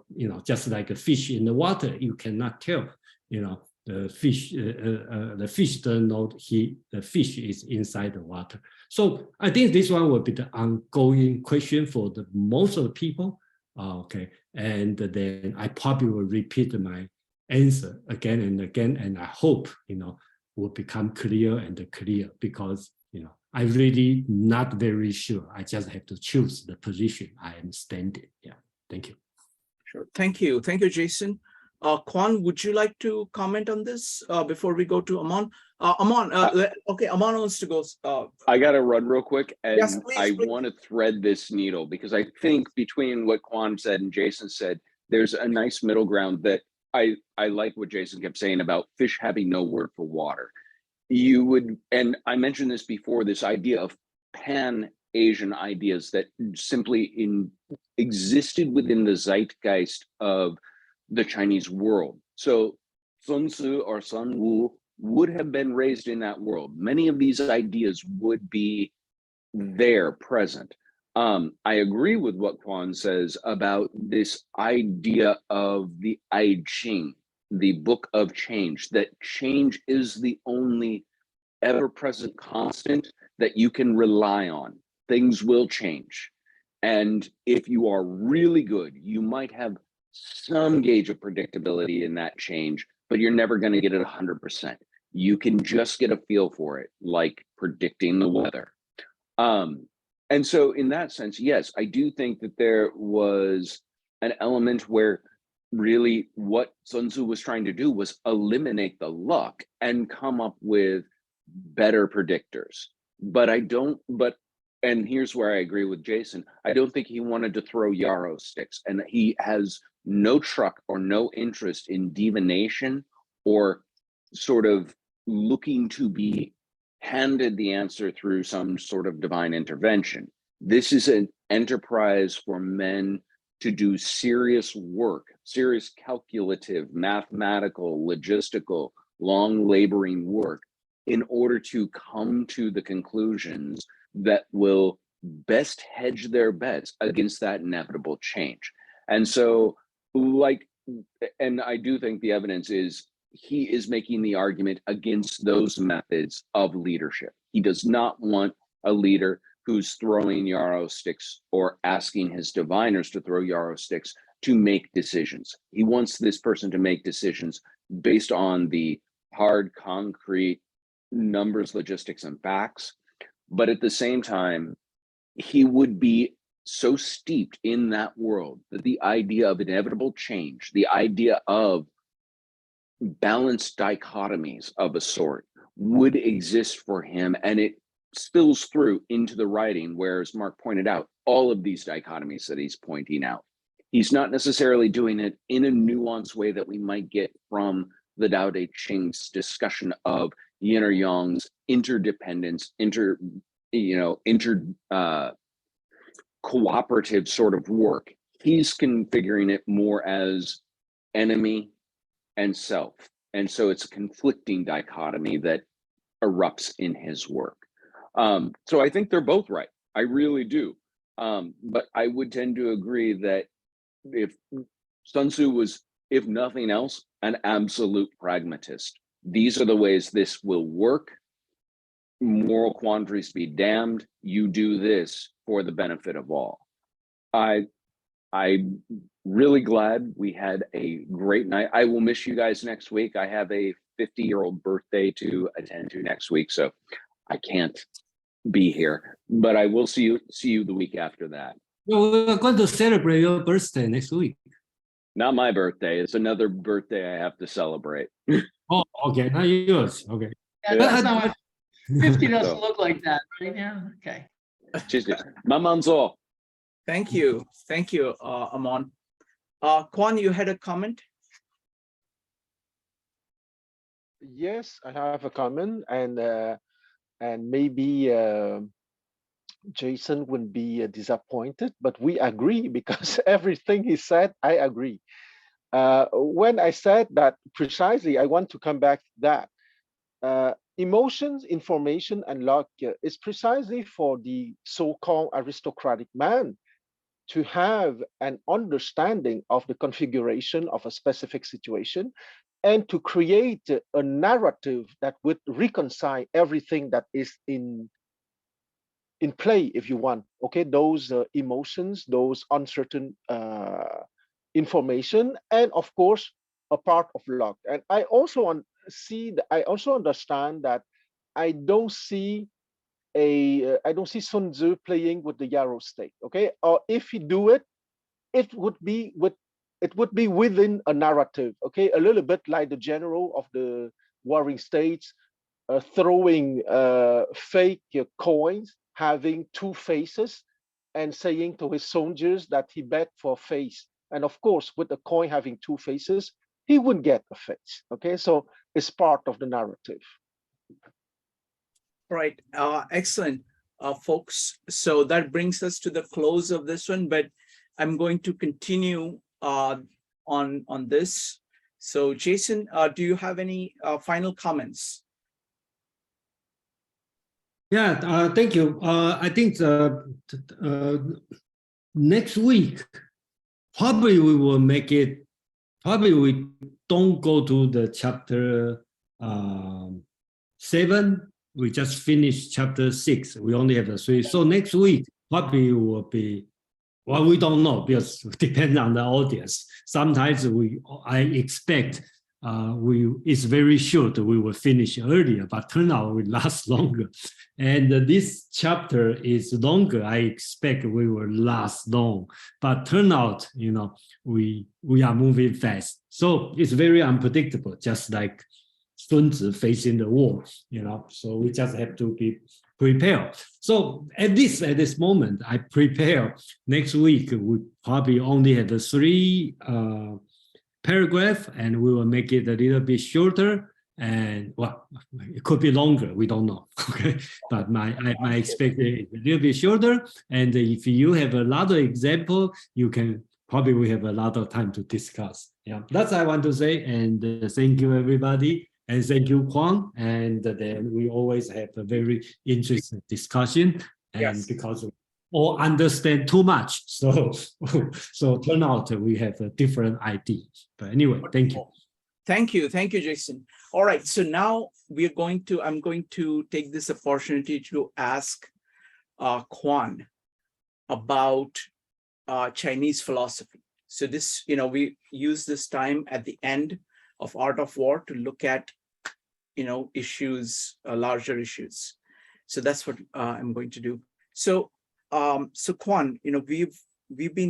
just like a fish in the water, you cannot tell, the fish doesn't know the fish is inside the water. So I think this one will be the ongoing question for the most of the people. Okay, and then I probably will repeat my answer again and again, and I hope will become clear and clear, because I'm really not very sure. I just have to choose the position I am standing. Yeah, thank you. Sure, thank you, Jason. Quan, would you like to comment on this before we go to Aman? Okay, Aman wants to go. I got to run real quick, and yes, please, I want to thread this needle, because I think between what Quan said and Jason said, there's a nice middle ground that I like what Jason kept saying about fish having no word for water. You would, and I mentioned this before, this idea of pan-Asian ideas that simply existed within the zeitgeist of the Chinese world. So Sun Tzu or Sun Wu would have been raised in that world. Many of these ideas would be there, present. I agree with what Quan says about this idea of the I Ching, the book of change, that change is the only ever-present constant that you can rely on. Things will change. And if you are really good, you might have some gauge of predictability in that change, but you're never going to get it 100%. You can just get a feel for it, like predicting the weather. And so in that sense, yes, I do think that there was an element where really what Sun Tzu was trying to do was eliminate the luck and come up with better predictors. But and here's where I agree with Jason, I don't think he wanted to throw yarrow sticks, and he has no truck or no interest in divination or sort of looking to be handed the answer through some sort of divine intervention. This is an enterprise for men to do serious work, serious calculative, mathematical, logistical, long laboring work in order to come to the conclusions that will best hedge their bets against that inevitable change. And so, and I do think the evidence is he is making the argument against those methods of leadership. He does not want a leader who's throwing yarrow sticks or asking his diviners to throw yarrow sticks to make decisions. He wants this person to make decisions based on the hard, concrete numbers, logistics, and facts. But at the same time, he would be so steeped in that world that the idea of inevitable change, the idea of balanced dichotomies of a sort would exist for him, and it spills through into the writing, where, as Mark pointed out, all of these dichotomies that he's pointing out. He's not necessarily doing it in a nuanced way that we might get from the Tao Te Ching's discussion of yin or yang's interdependence, cooperative sort of work. He's configuring it more as enemy and self. And so it's a conflicting dichotomy that erupts in his work. So I think they're both right. I really do. But I would tend to agree that if Sun Tzu was, if nothing else, an absolute pragmatist, these are the ways this will work. Moral quandaries be damned. You do this for the benefit of all. I'm really glad we had a great night. I will miss you guys next week. I have a 50-year-old birthday to attend to next week, so I can't be here. But I will see you the week after that. Well, we're going to celebrate your birthday next week. Not my birthday. It's another birthday I have to celebrate. Oh, okay. Not yours. Okay. Yeah, that's not what 50 doesn't look like that, right? Yeah. Okay. Mamanzo. Thank you. Thank you, Amon. Kwan, you had a comment? Yes, I have a comment, and maybe Jason wouldn't be disappointed, but we agree because everything he said, I agree. When I said that precisely, I want to come back to that. Emotions, information, and luck is precisely for the so-called aristocratic man to have an understanding of the configuration of a specific situation and to create a narrative that would reconcile everything that is in play, if you want, okay, those emotions, those uncertain information, and of course a part of luck. And I also understand that I don't see Sun Tzu playing with the yarrow stick, okay? Or if he do it, it would be within a narrative, okay? A little bit like the general of the warring states throwing fake coins having two faces and saying to his soldiers that he bet for a face. And of course, with the coin having two faces, he wouldn't get a face, okay? So it's part of the narrative. Right, excellent, folks. So that brings us to the close of this one, but I'm going to continue on this. So Jason, do you have any final comments? Yeah, thank you. I think next week, probably we will make it, probably we don't go to the chapter 7. We just finished chapter 6. We only have the 3. So next week probably will be, well, we don't know because it depends on the audience. Sometimes I expect it's very short. We will finish earlier, but turn out will last longer. And this chapter is longer. I expect we will last long, but turn out, we are moving fast. So it's very unpredictable, just like Sun Tzu facing the war, so we just have to be prepared. So at this moment, I prepare. Next week, we probably only have the 3 paragraph, and we will make it a little bit shorter. And well, it could be longer. We don't know. Okay, but my expectation is a little bit shorter. And if you have a lot of example, you can probably we have a lot of time to discuss. Yeah, that's what I want to say. And thank you, everybody. And thank you, Kwang. And then we always have a very interesting discussion. And Yes. because we all understand too much, so turn out we have a different idea. But anyway, thank you. Thank you, Jason. All right, so now I'm going to take this opportunity to ask Kwan about Chinese philosophy. So this, we use this time at the end of Art of War to look at, issues, larger issues. So that's what I'm going to do. So, Kwan, we've been